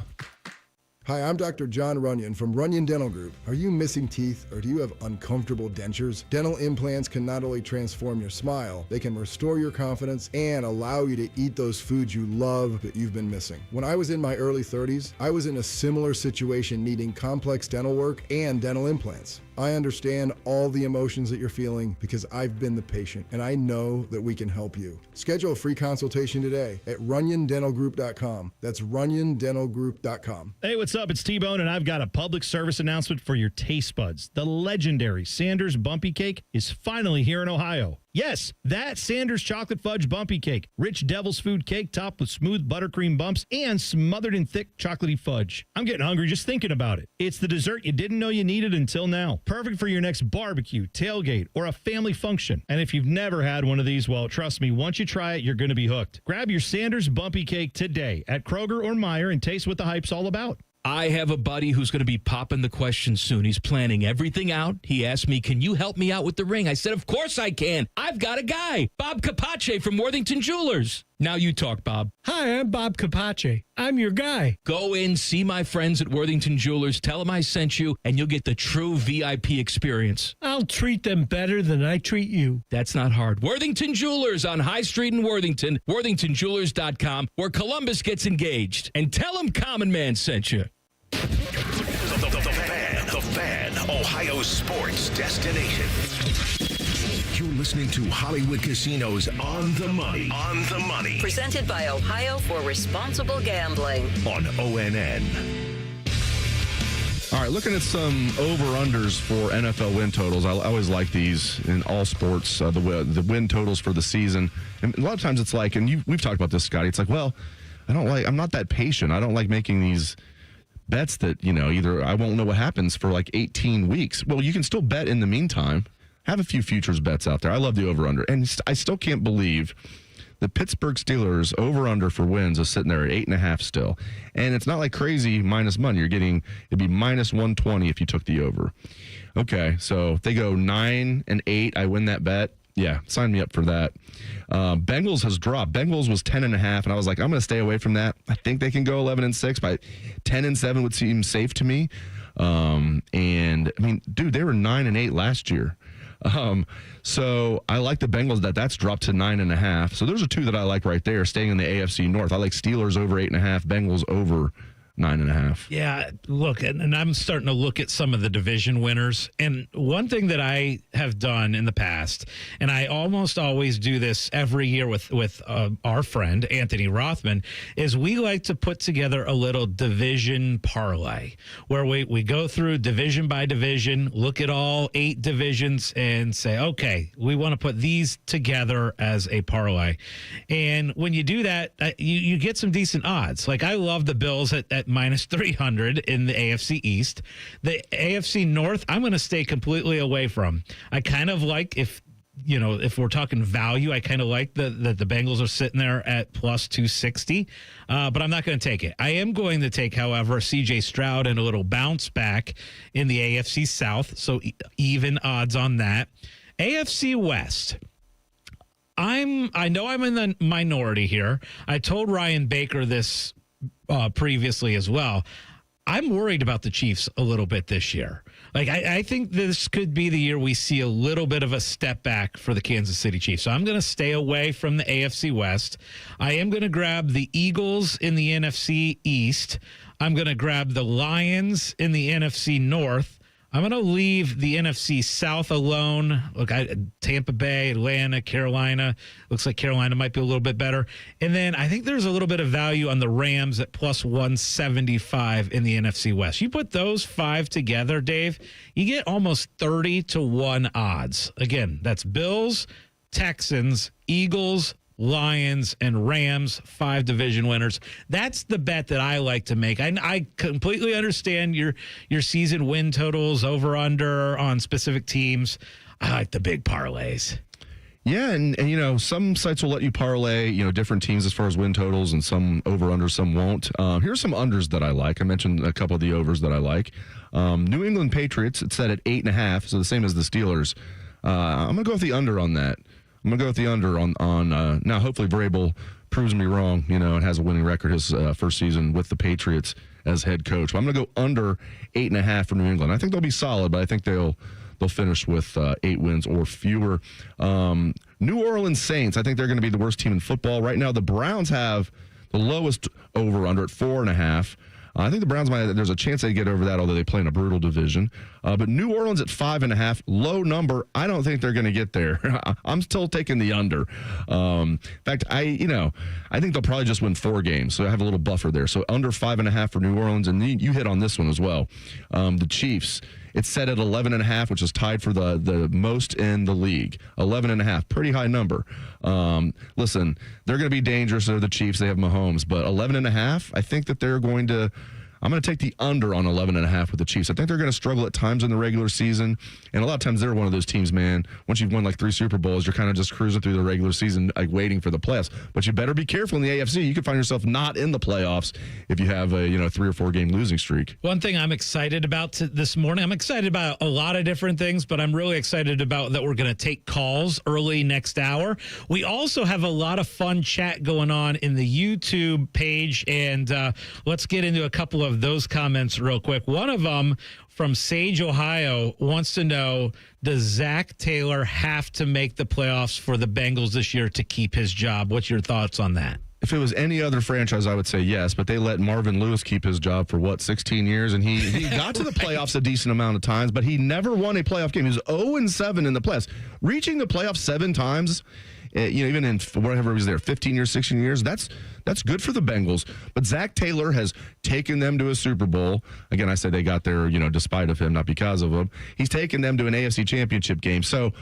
Speaker 10: Hi, I'm Dr. John Runyon from Runyon Dental Group. Are you missing teeth or do you have uncomfortable dentures? Dental implants can not only transform your smile, they can restore your confidence and allow you to eat those foods you love that you've been missing. When I was in my early 30s, I was in a similar situation needing complex dental work and dental implants. I understand all the emotions that you're feeling because I've been the patient and I know that we can help you. Schedule a free consultation today at runyondentalgroup.com. That's runyondentalgroup.com.
Speaker 11: Hey, what's up? It's T-Bone and I've got a public service announcement for your taste buds. The legendary Sanders Bumpy Cake is finally here in Ohio. Yes, that Sanders Chocolate Fudge Bumpy Cake. Rich devil's food cake topped with smooth buttercream bumps and smothered in thick chocolatey fudge. I'm getting hungry just thinking about it. It's the dessert you didn't know you needed until now. Perfect for your next barbecue, tailgate, or a family function. And if you've never had one of these, well, trust me, once you try it, you're going to be hooked. Grab your Sanders Bumpy Cake today at Kroger or Meijer and taste what the hype's all about.
Speaker 22: I have a buddy who's going to be popping the question soon. He's planning everything out. He asked me, "Can you help me out with the ring?" I said, "Of course I can. I've got a guy, Bob Capace from Worthington Jewelers." Now you talk, Bob.
Speaker 24: Hi, I'm Bob Capace. I'm your guy.
Speaker 22: Go in, see my friends at Worthington Jewelers, tell them I sent you, and you'll get the true VIP experience.
Speaker 24: I'll treat them better than I treat you.
Speaker 22: That's not hard. Worthington Jewelers on High Street in Worthington, worthingtonjewelers.com, where Columbus gets engaged. And tell them Common Man sent you.
Speaker 1: The Fan, Ohio sports destination. You're listening to Hollywood Casinos On the Money. On the Money.
Speaker 2: Presented by Ohio for Responsible Gambling.
Speaker 1: On ONN.
Speaker 3: All right, looking at some over-unders for NFL win totals. I always like these in all sports, the win totals for the season. And a lot of times it's like, and we've talked about this, Scotty, it's like, well, I'm not that patient. I don't like making these bets that, either I won't know what happens for like 18 weeks. Well, you can still bet in the meantime. Have a few futures bets out there. I love the over-under. And I still can't believe the Pittsburgh Steelers over-under for wins is sitting there at 8.5 still. And it's not like crazy minus money. It'd be minus 120 if you took the over. Okay, so if they go 9-8, I win that bet. Yeah, sign me up for that. Bengals has dropped. Bengals was 10.5, and I was like, I'm going to stay away from that. I think they can go 11-6, but 10-7 would seem safe to me. And I mean, dude, they were 9-8 last year. So I like the Bengals that's dropped to 9.5. So those are two that I like right there, staying in the AFC North. I like Steelers over 8.5, Bengals over 9.5.
Speaker 4: Yeah, look, and I'm starting to look at some of the division winners. And one thing that I have done in the past, and I almost always do this every year with our friend Anthony Rothman, is we like to put together a little division parlay where we go through division by division, look at all 8 divisions, and say, okay, we want to put these together as a parlay. And when you do that, you get some decent odds. Like I love the Bills at minus 300 in the AFC East. The AFC North, I'm going to stay completely away from. I kind of like, if we're talking value, I kind of like that the Bengals are sitting there at plus 260, but I'm not going to take it. I am going to take, however, C.J. Stroud and a little bounce back in the AFC South, so even odds on that. AFC West, I know I'm in the minority here. I told Ryan Baker this previously as well. I'm worried about the Chiefs a little bit this year. Like, I think this could be the year we see a little bit of a step back for the Kansas City Chiefs. So I'm going to stay away from the AFC West. I am going to grab the Eagles in the NFC East. I'm going to grab the Lions in the NFC North. I'm going to leave the NFC South alone. Look, Tampa Bay, Atlanta, Carolina. Looks like Carolina might be a little bit better. And then I think there's a little bit of value on the Rams at plus 175 in the NFC West. You put those 5 together, Dave, you get almost 30-1 odds. Again, that's Bills, Texans, Eagles, Lions, and Rams, 5 division winners. That's the bet that I like to make. I completely understand your season win totals over under on specific teams. I like the big parlays.
Speaker 3: Yeah, and some sites will let you parlay, different teams as far as win totals, and some over under, some won't. Here's some unders that I like. I mentioned a couple of the overs that I like. New England Patriots, it's set at 8.5, so the same as the Steelers. I'm gonna go with the under on that. I'm going to go with the under on now hopefully Vrabel proves me wrong, and has a winning record his first season with the Patriots as head coach. But I'm going to go under 8.5 for New England. I think they'll be solid, but I think they'll finish with 8 wins or fewer. New Orleans Saints, I think they're going to be the worst team in football. Right now, the Browns have the lowest over-under at 4.5. I think the Browns there's a chance they get over that, although they play in a brutal division. But New Orleans at 5.5, low number. I don't think they're going to get there. I'm still taking the under. In fact, I think they'll probably just win 4 games. So I have a little buffer there. So under 5.5 for New Orleans. And you hit on this one as well. The Chiefs, it's set at 11.5, which is tied for the most in the league. 11.5, pretty high number. Listen, they're going to be dangerous. They're the Chiefs. They have Mahomes. But 11.5, I think that they're going to – I'm going to take the under on 11.5 with the Chiefs. I think they're going to struggle at times in the regular season. And a lot of times they're one of those teams, man, once you've won like 3 Super Bowls, you're kind of just cruising through the regular season, like waiting for the playoffs. But you better be careful in the AFC. You could find yourself not in the playoffs if you have a 3 or 4 game losing streak.
Speaker 4: One thing I'm excited about this morning, I'm excited about a lot of different things, but I'm really excited about that we're going to take calls early next hour. We also have a lot of fun chat going on in the YouTube page, and let's get into a couple of those comments real quick. One of them from Sage, Ohio, wants to know, does Zach Taylor have to make the playoffs for the Bengals this year to keep his job? What's your thoughts on that?
Speaker 3: If it was any other franchise, I would say yes, but they let Marvin Lewis keep his job for, 16 years, and he got to the playoffs a decent amount of times, but he never won a playoff game. He was 0-7 in the playoffs. Reaching the playoffs 7 times, even in whatever he was there, 15 years, 16 years, that's good for the Bengals. But Zach Taylor has taken them to a Super Bowl. Again, I said they got there, despite of him, not because of him. He's taken them to an AFC Championship game. So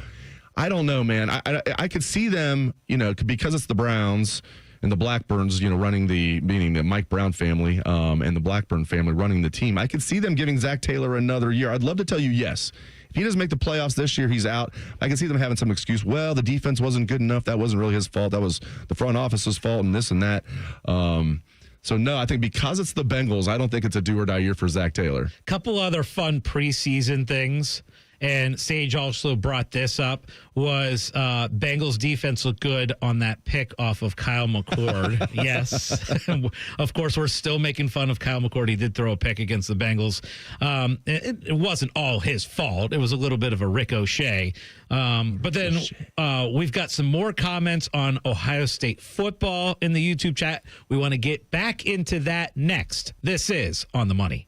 Speaker 3: I don't know, man. I could see them, because it's the Browns and the Blackburns, meaning the Mike Brown family and the Blackburn family running the team. I could see them giving Zach Taylor another year. I'd love to tell you yes. If he doesn't make the playoffs this year, he's out. I can see them having some excuse. Well, the defense wasn't good enough. That wasn't really his fault. That was the front office's fault and this and that. So, no, I think because it's the Bengals, I don't think it's a do-or-die year for Zach Taylor.
Speaker 4: Couple other fun preseason things, and Sage also brought this up, was Bengals defense looked good on that pick off of Kyle McCord. Yes. Of course, we're still making fun of Kyle McCord. He did throw a pick against the Bengals. It wasn't all his fault. It was a little bit of a ricochet. But then we've got some more comments on Ohio State football in the YouTube chat. We want to get back into that next. This is On the Money.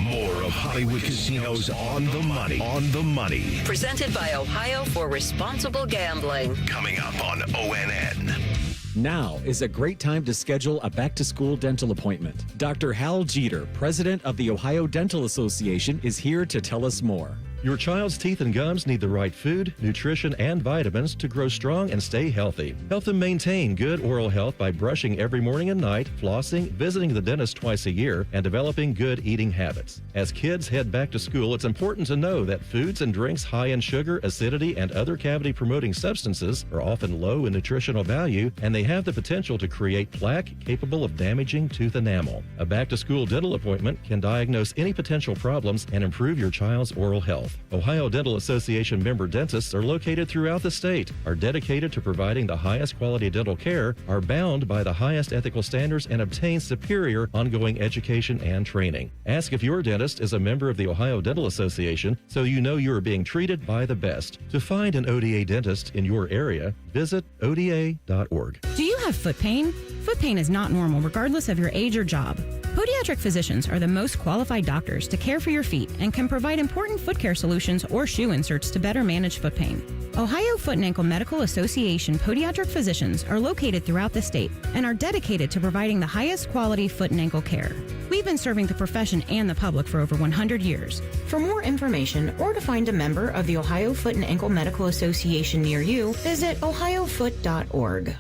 Speaker 1: More of Hollywood Casinos on the money. On the money.
Speaker 2: Presented by Ohio for Responsible Gambling.
Speaker 1: Coming up on ONN.
Speaker 5: Now is a great time to schedule a back-to-school dental appointment. Dr. Hal Jeter, president of the Ohio Dental Association, is here to tell us more.
Speaker 15: Your child's teeth and gums need the right food, nutrition, and vitamins to grow strong and stay healthy. Help them maintain good oral health by brushing every morning and night, flossing, visiting the dentist twice a year, and developing good eating habits. As kids head back to school, it's important to know that foods and drinks high in sugar, acidity, and other cavity-promoting substances are often low in nutritional value, and they have the potential to create plaque capable of damaging tooth enamel. A back-to-school dental appointment can diagnose any potential problems and improve your child's oral health. Ohio Dental Association member dentists are located throughout the state, are dedicated to providing the highest quality dental care, are bound by the highest ethical standards, and obtain superior ongoing education and training. Ask if your dentist is a member of the Ohio Dental Association so you know you are being treated by the best. To find an ODA dentist in your area, visit ODA.org.
Speaker 16: Do you have foot pain? Foot pain is not normal regardless of your age or job. Podiatric physicians are the most qualified doctors to care for your feet and can provide important foot care solutions or shoe inserts to better manage foot pain. Ohio Foot and Ankle Medical Association podiatric physicians are located throughout the state and are dedicated to providing the highest quality foot and ankle care. We've been serving the profession and the public for over 100 years. For more information or to find a member of the Ohio Foot and Ankle Medical Association near you, visit ohiofoot.org.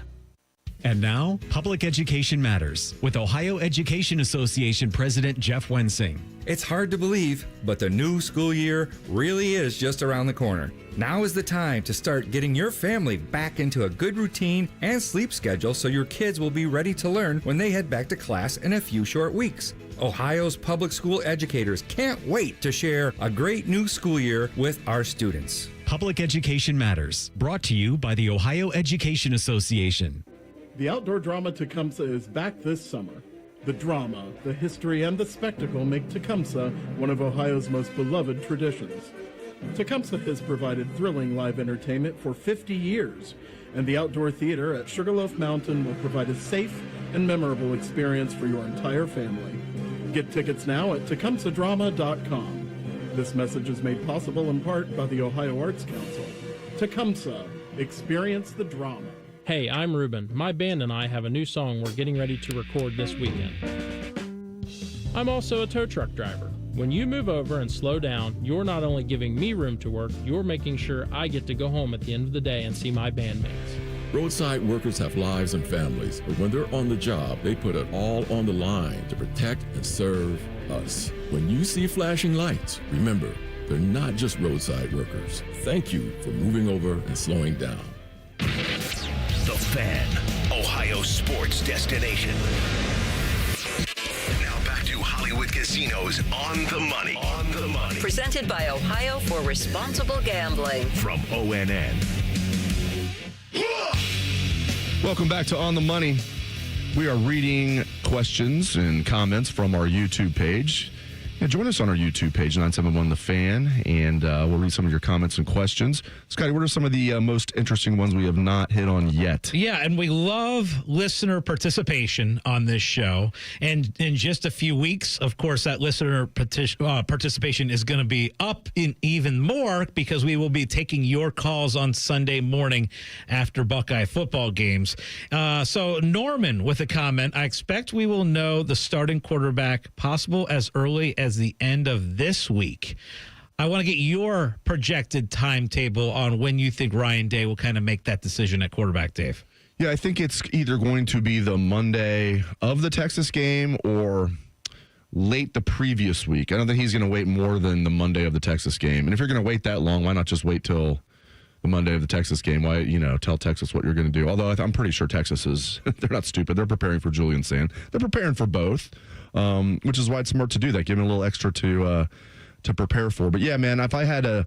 Speaker 12: And now, Public Education Matters with Ohio Education Association President Jeff Wensing.
Speaker 13: It's hard to believe, but the new school year really is just around the corner. Now is the time to start getting your family back into a good routine and sleep schedule so your kids will be ready to learn when they head back to class in a few short weeks. Ohio's public school educators can't wait to share a great new school year with our students.
Speaker 12: Public Education Matters, brought to you by the Ohio Education Association.
Speaker 14: The outdoor drama Tecumseh is back this summer. The drama, the history, and the spectacle make Tecumseh one of Ohio's most beloved traditions. Tecumseh has provided thrilling live entertainment for 50 years, and the outdoor theater at Sugarloaf Mountain will provide a safe and memorable experience for your entire family. Get tickets now at tecumsehdrama.com. This message is made possible in part by the Ohio Arts Council. Tecumseh, experience the drama.
Speaker 17: Hey, I'm Ruben. My band and I have a new song we're getting ready to record this weekend. I'm also a tow truck driver. When you move over and slow down, you're not only giving me room to work, you're making sure I get to go home at the end of the day and see my bandmates.
Speaker 25: Roadside workers have lives and families, but when they're on the job, they put it all on the line to protect and serve us. When you see flashing lights, remember, they're not just roadside workers. Thank you for moving over and slowing down.
Speaker 1: The Fan, Ohio sports destination. Now back to Hollywood Casinos on the money. On the money.
Speaker 2: Presented by Ohio for Responsible Gambling.
Speaker 1: From ONN.
Speaker 3: Welcome back to On the Money. We are reading questions and comments from our YouTube page. And join us on our YouTube page, 971 The Fan, and we'll read some of your comments and questions. Scotty, what are some of the most interesting ones we have not hit on yet?
Speaker 4: Yeah, and we love listener participation on this show. And in just a few weeks, of course, that listener participation is going to be up in even more because we will be taking your calls on Sunday morning after Buckeye football games. So Norman with a comment, I expect we will know the starting quarterback possible as early as the end of this week. I want to get your projected timetable on when you think Ryan Day will kind of make that decision at quarterback, Dave.
Speaker 3: Yeah, I think it's either going to be the Monday of the Texas game or late the previous week. I don't think he's going to wait more than the Monday of the Texas game. And if you're going to wait that long, why not just wait till the Monday of the Texas game? Why, tell Texas what you're going to do. Although I'm pretty sure Texas is, they're not stupid. They're preparing for Julian Sand. They're preparing for both, which is why it's smart to do that. Give him a little extra to prepare for. But yeah, man, if I had a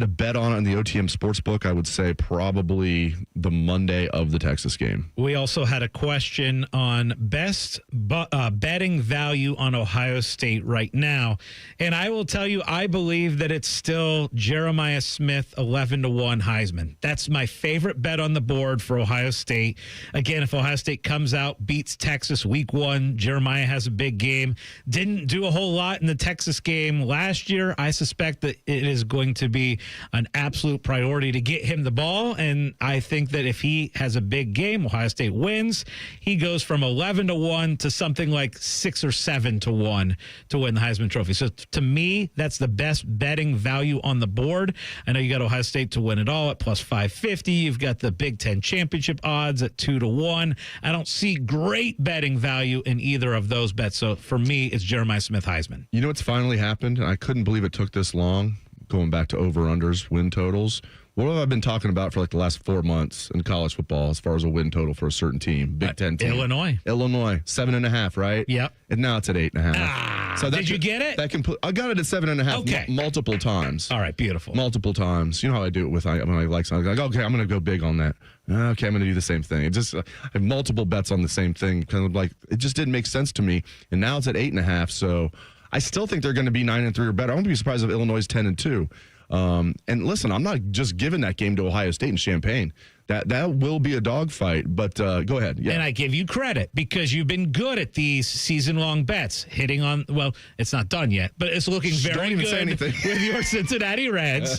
Speaker 3: bet on it in the OTM Sportsbook, I would say probably the Monday of the Texas game.
Speaker 4: We also had a question on best betting value on Ohio State right now. And I will tell you, I believe that it's still Jeremiah Smith, 11-1 Heisman. That's my favorite bet on the board for Ohio State. Again, if Ohio State comes out, beats Texas week 1, Jeremiah has a big game. Didn't do a whole lot in the Texas game last year. I suspect that it is going to be an absolute priority to get him the ball, and I think that if he has a big game, Ohio State wins. He goes from 11-1 to something like 6 or 7-1 to win the Heisman Trophy. So to me, that's the best betting value on the board. I know you got Ohio State to win it all at plus 550. You've got the Big Ten championship odds at 2-1. I don't see great betting value in either of those bets. So for me, it's Jeremiah Smith Heisman.
Speaker 3: You know what's finally happened? And I couldn't believe it took this long. Going back to over-unders, win totals. What have I been talking about for like the last 4 months in college football as far as a win total for a certain team? Big Ten team.
Speaker 4: Illinois,
Speaker 3: 7.5, right?
Speaker 4: Yep.
Speaker 3: And now it's at 8.5.
Speaker 4: So did you get it?
Speaker 3: I got it at 7.5
Speaker 4: okay.
Speaker 3: Multiple times.
Speaker 4: All right, beautiful.
Speaker 3: Multiple times. You know how I do it when I like something. Like, okay, I'm going to go big on that. Okay, I'm going to do the same thing. It just I have multiple bets on the same thing. Kind of like it just didn't make sense to me. And now it's at 8.5. So I still think they're going to be 9-3 or better. I won't be surprised if Illinois is 10-2. And listen, I'm not just giving that game to Ohio State and Champaign. That will be a dogfight, but go ahead. Yeah.
Speaker 4: And I give you credit because you've been good at these season-long bets, hitting on, well, it's not done yet, but it's looking very good with your Cincinnati Reds.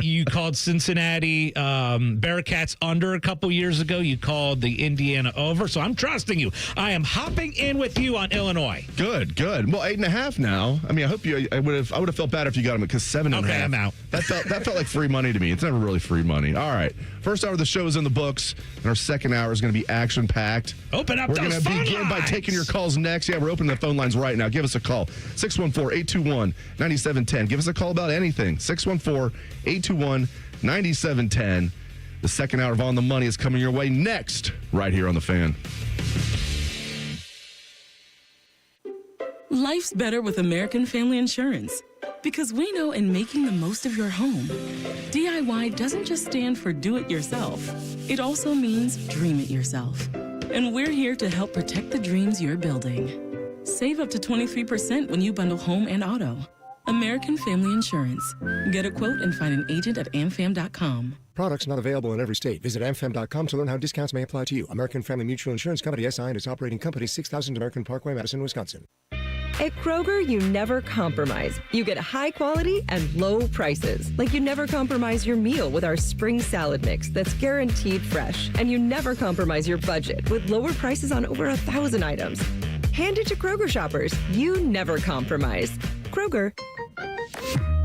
Speaker 4: You called Cincinnati Bearcats under a couple years ago. You called the Indiana over, so I'm trusting you. I am hopping in with you on Illinois.
Speaker 3: Good. Well, 8.5 now. I mean, I hope I would have felt bad if you got them because 7.5.
Speaker 4: Okay, I'm out.
Speaker 3: That felt like free money to me. It's never really free money. All right. First hour of the show is in the books, and our second hour is going to be action-packed.
Speaker 4: Open up
Speaker 3: We're
Speaker 4: those
Speaker 3: going to begin by taking your calls next. Yeah, we're opening the phone lines right now. Give us a call. 614-821-9710. Give us a call about anything. 614-821-9710. The second hour of On the Money is coming your way next, right here on The Fan.
Speaker 18: Life's better with American Family Insurance. Because we know in making the most of your home, DIY doesn't just stand for do it yourself. It also means dream it yourself. And we're here to help protect the dreams you're building. Save up to 23% when you bundle home and auto. American Family Insurance. Get a quote and find an agent at amfam.com.
Speaker 19: Products not available in every state. Visit amfam.com to learn how discounts may apply to you. American Family Mutual Insurance Company, SI, and its operating company, 6000 American Parkway, Madison, Wisconsin.
Speaker 20: At Kroger, you never compromise. You get high quality and low prices. Like you never compromise your meal with our spring salad mix that's guaranteed fresh. And you never compromise your budget with lower prices on over 1,000 items. Hand it to Kroger shoppers. You never compromise. Kroger.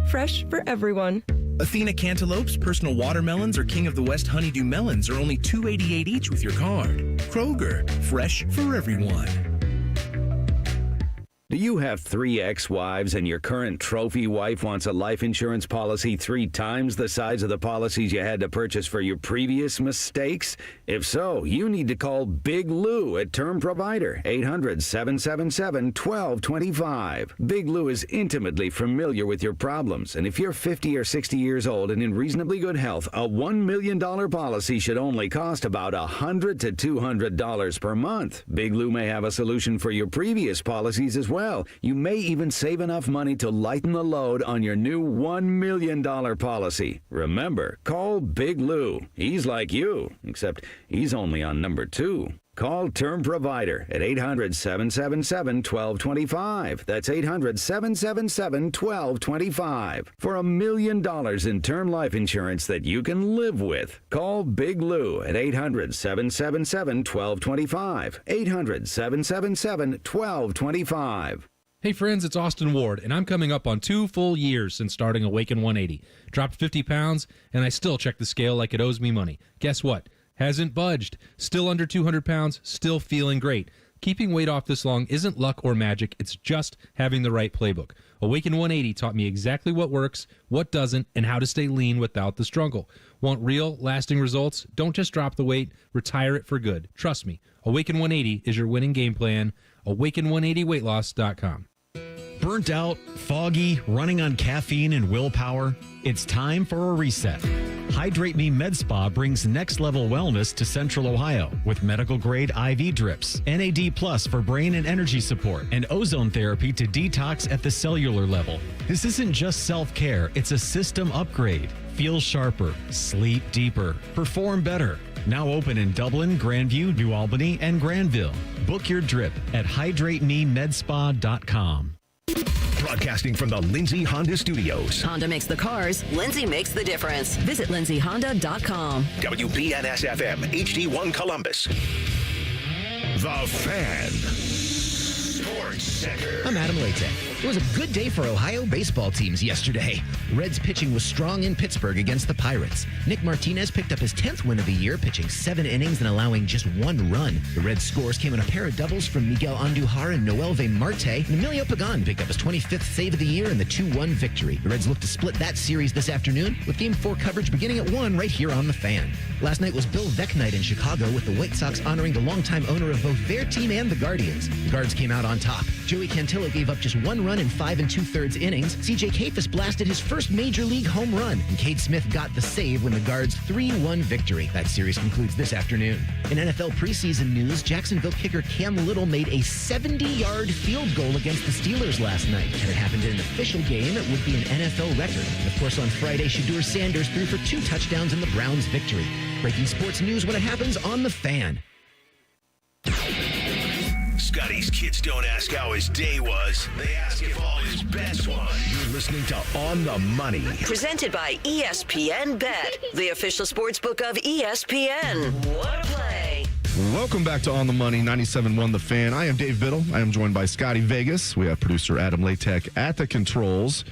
Speaker 20: Fresh for everyone.
Speaker 21: Athena cantaloupes, personal watermelons, or King of the West honeydew melons are only $2.88 each with your card. Kroger. Fresh for everyone.
Speaker 8: Do you have 3 ex-wives and your current trophy wife wants a life insurance policy 3 times the size of the policies you had to purchase for your previous mistakes? If so, you need to call Big Lou at Term Provider, 800-777-1225. Big Lou is intimately familiar with your problems, and if you're 50 or 60 years old and in reasonably good health, a $1 million policy should only cost about $100 to $200 per month. Big Lou may have a solution for your previous policies as well. You may even save enough money to lighten the load on your new $1 million policy. Remember, call Big Lou. He's like you, except he's only on number 2. Call Term Provider at 800-777-1225. That's 800-777-1225. For $1 million in term life insurance that you can live with. Call Big Lou at 800-777-1225. 800-777-1225.
Speaker 23: Hey friends, it's Austin Ward, and I'm coming up on 2 full years since starting Awaken 180. Dropped 50 pounds, and I still check the scale like it owes me money. Guess what? Hasn't budged. Still under 200 pounds, still feeling great. Keeping weight off this long isn't luck or magic, it's just having the right playbook. Awaken 180 taught me exactly what works, what doesn't, and how to stay lean without the struggle. Want real, lasting results? Don't just drop the weight, retire it for good. Trust me, Awaken 180 is your winning game plan. Awaken180weightloss.com.
Speaker 12: Burnt out, foggy, running on caffeine and willpower? It's time for a reset. Hydrate Me Med Spa brings next-level wellness to Central Ohio with medical-grade IV drips, NAD Plus for brain and energy support, and ozone therapy to detox at the cellular level. This isn't just self-care, it's a system upgrade. Feel sharper, sleep deeper, perform better. Now open in Dublin, Grandview, New Albany, and Granville. Book your drip at hydratememedspa.com.
Speaker 1: Broadcasting from the Lindsay Honda Studios.
Speaker 2: Honda makes the cars. Lindsay makes the difference. Visit lindsayhonda.com.
Speaker 1: WBNS-FM, HD1 Columbus. The Fan. Sports Center.
Speaker 26: I'm Adam Leite. It was a good day for Ohio baseball teams yesterday. Reds pitching was strong in Pittsburgh against the Pirates. Nick Martinez picked up his 10th win of the year, pitching 7 innings and allowing just 1 run. The Reds' scores came in a pair of doubles from Miguel Andujar and Noelvi Marte, and Emilio Pagan picked up his 25th save of the year in the 2-1 victory. The Reds look to split that series this afternoon, with Game 4 coverage beginning at 1 right here on The Fan. Last night was Bill Veeck night in Chicago, with the White Sox honoring the longtime owner of both their team and the Guardians. The Guards came out on top. Joey Cantillo gave up just 1 run in 5 2/3 innings. C.J. Kafis blasted his first Major League home run, and Cade Smith got the save when the Guards' 3-1 victory. That series concludes this afternoon. In NFL preseason news, Jacksonville kicker Cam Little made a 70-yard field goal against the Steelers last night. Had it happened in an official game, it would be an NFL record. And of course, on Friday, Shedeur Sanders threw for 2 touchdowns in the Browns' victory. Breaking sports news when it happens on The Fan.
Speaker 1: Scotty's kids don't ask how his day was. They ask if all his bets won. You're listening to On the Money.
Speaker 2: Presented by ESPN Bet, the official sportsbook of ESPN. What a play.
Speaker 3: Welcome back to On the Money, 97.1 The Fan. I am Dave Biddle. I am joined by Scotty Vegas. We have producer Adam Latek at the controls.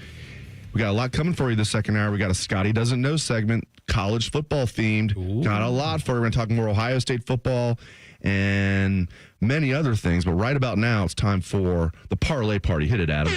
Speaker 3: We got a lot coming for you this second hour. We got a Scotty Doesn't Know segment, college football themed. Ooh. Got a lot for you. We're going to talk more Ohio State football and many other things. But right about now, it's time for the Parlay Party. Hit it, Adam.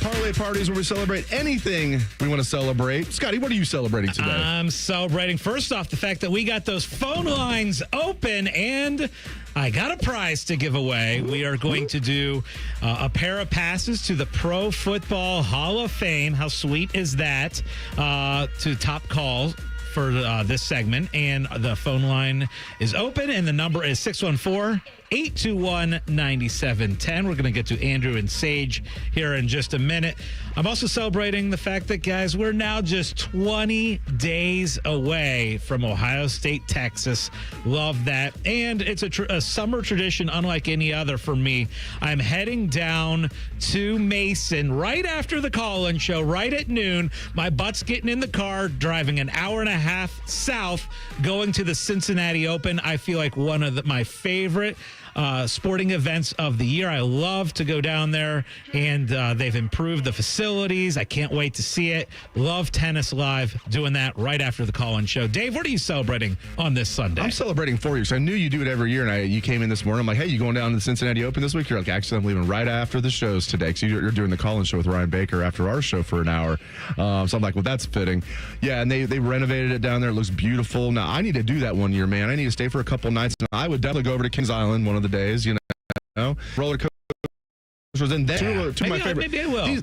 Speaker 3: Parlay Party is where we celebrate anything we want to celebrate. Scotty, what are you celebrating today?
Speaker 4: I'm celebrating, first off, the fact that we got those phone lines open and I got a prize to give away. We are going to do a pair of passes to the Pro Football Hall of Fame. How sweet is that? To top call for this segment. And the phone line is open and the number is 614-821-9710. We're going to get to Andrew and Sage here in just a minute. I'm also celebrating the fact that, guys, we're now just 20 days away from Ohio State, Texas. Love that. And it's a summer tradition unlike any other for me. I'm heading down to Mason right after the call-in show, right at noon. My butt's getting in the car, driving an hour and a half south, going to the Cincinnati Open. I feel like one of my favorite sporting events of the year. I love to go down there, and they've improved the facilities. I can't wait to see it. Love Tennis Live, doing that right after the call-in show. Dave, what are you celebrating on this Sunday?
Speaker 3: I'm celebrating for you. So I knew you do it every year, and you came in this morning. I'm like, hey, you going down to the Cincinnati Open this week? You're like, actually, I'm leaving right after the shows today, because you're doing the call-in show with Ryan Baker after our show for an hour. So I'm like, well, that's fitting. Yeah, and they renovated it down there. It looks beautiful. Now, I need to do that one year, man. I need to stay for a couple nights. I would definitely go over to Kings Island one of the days, you know, roller coasters, and then two of my favorite.
Speaker 4: Maybe I will.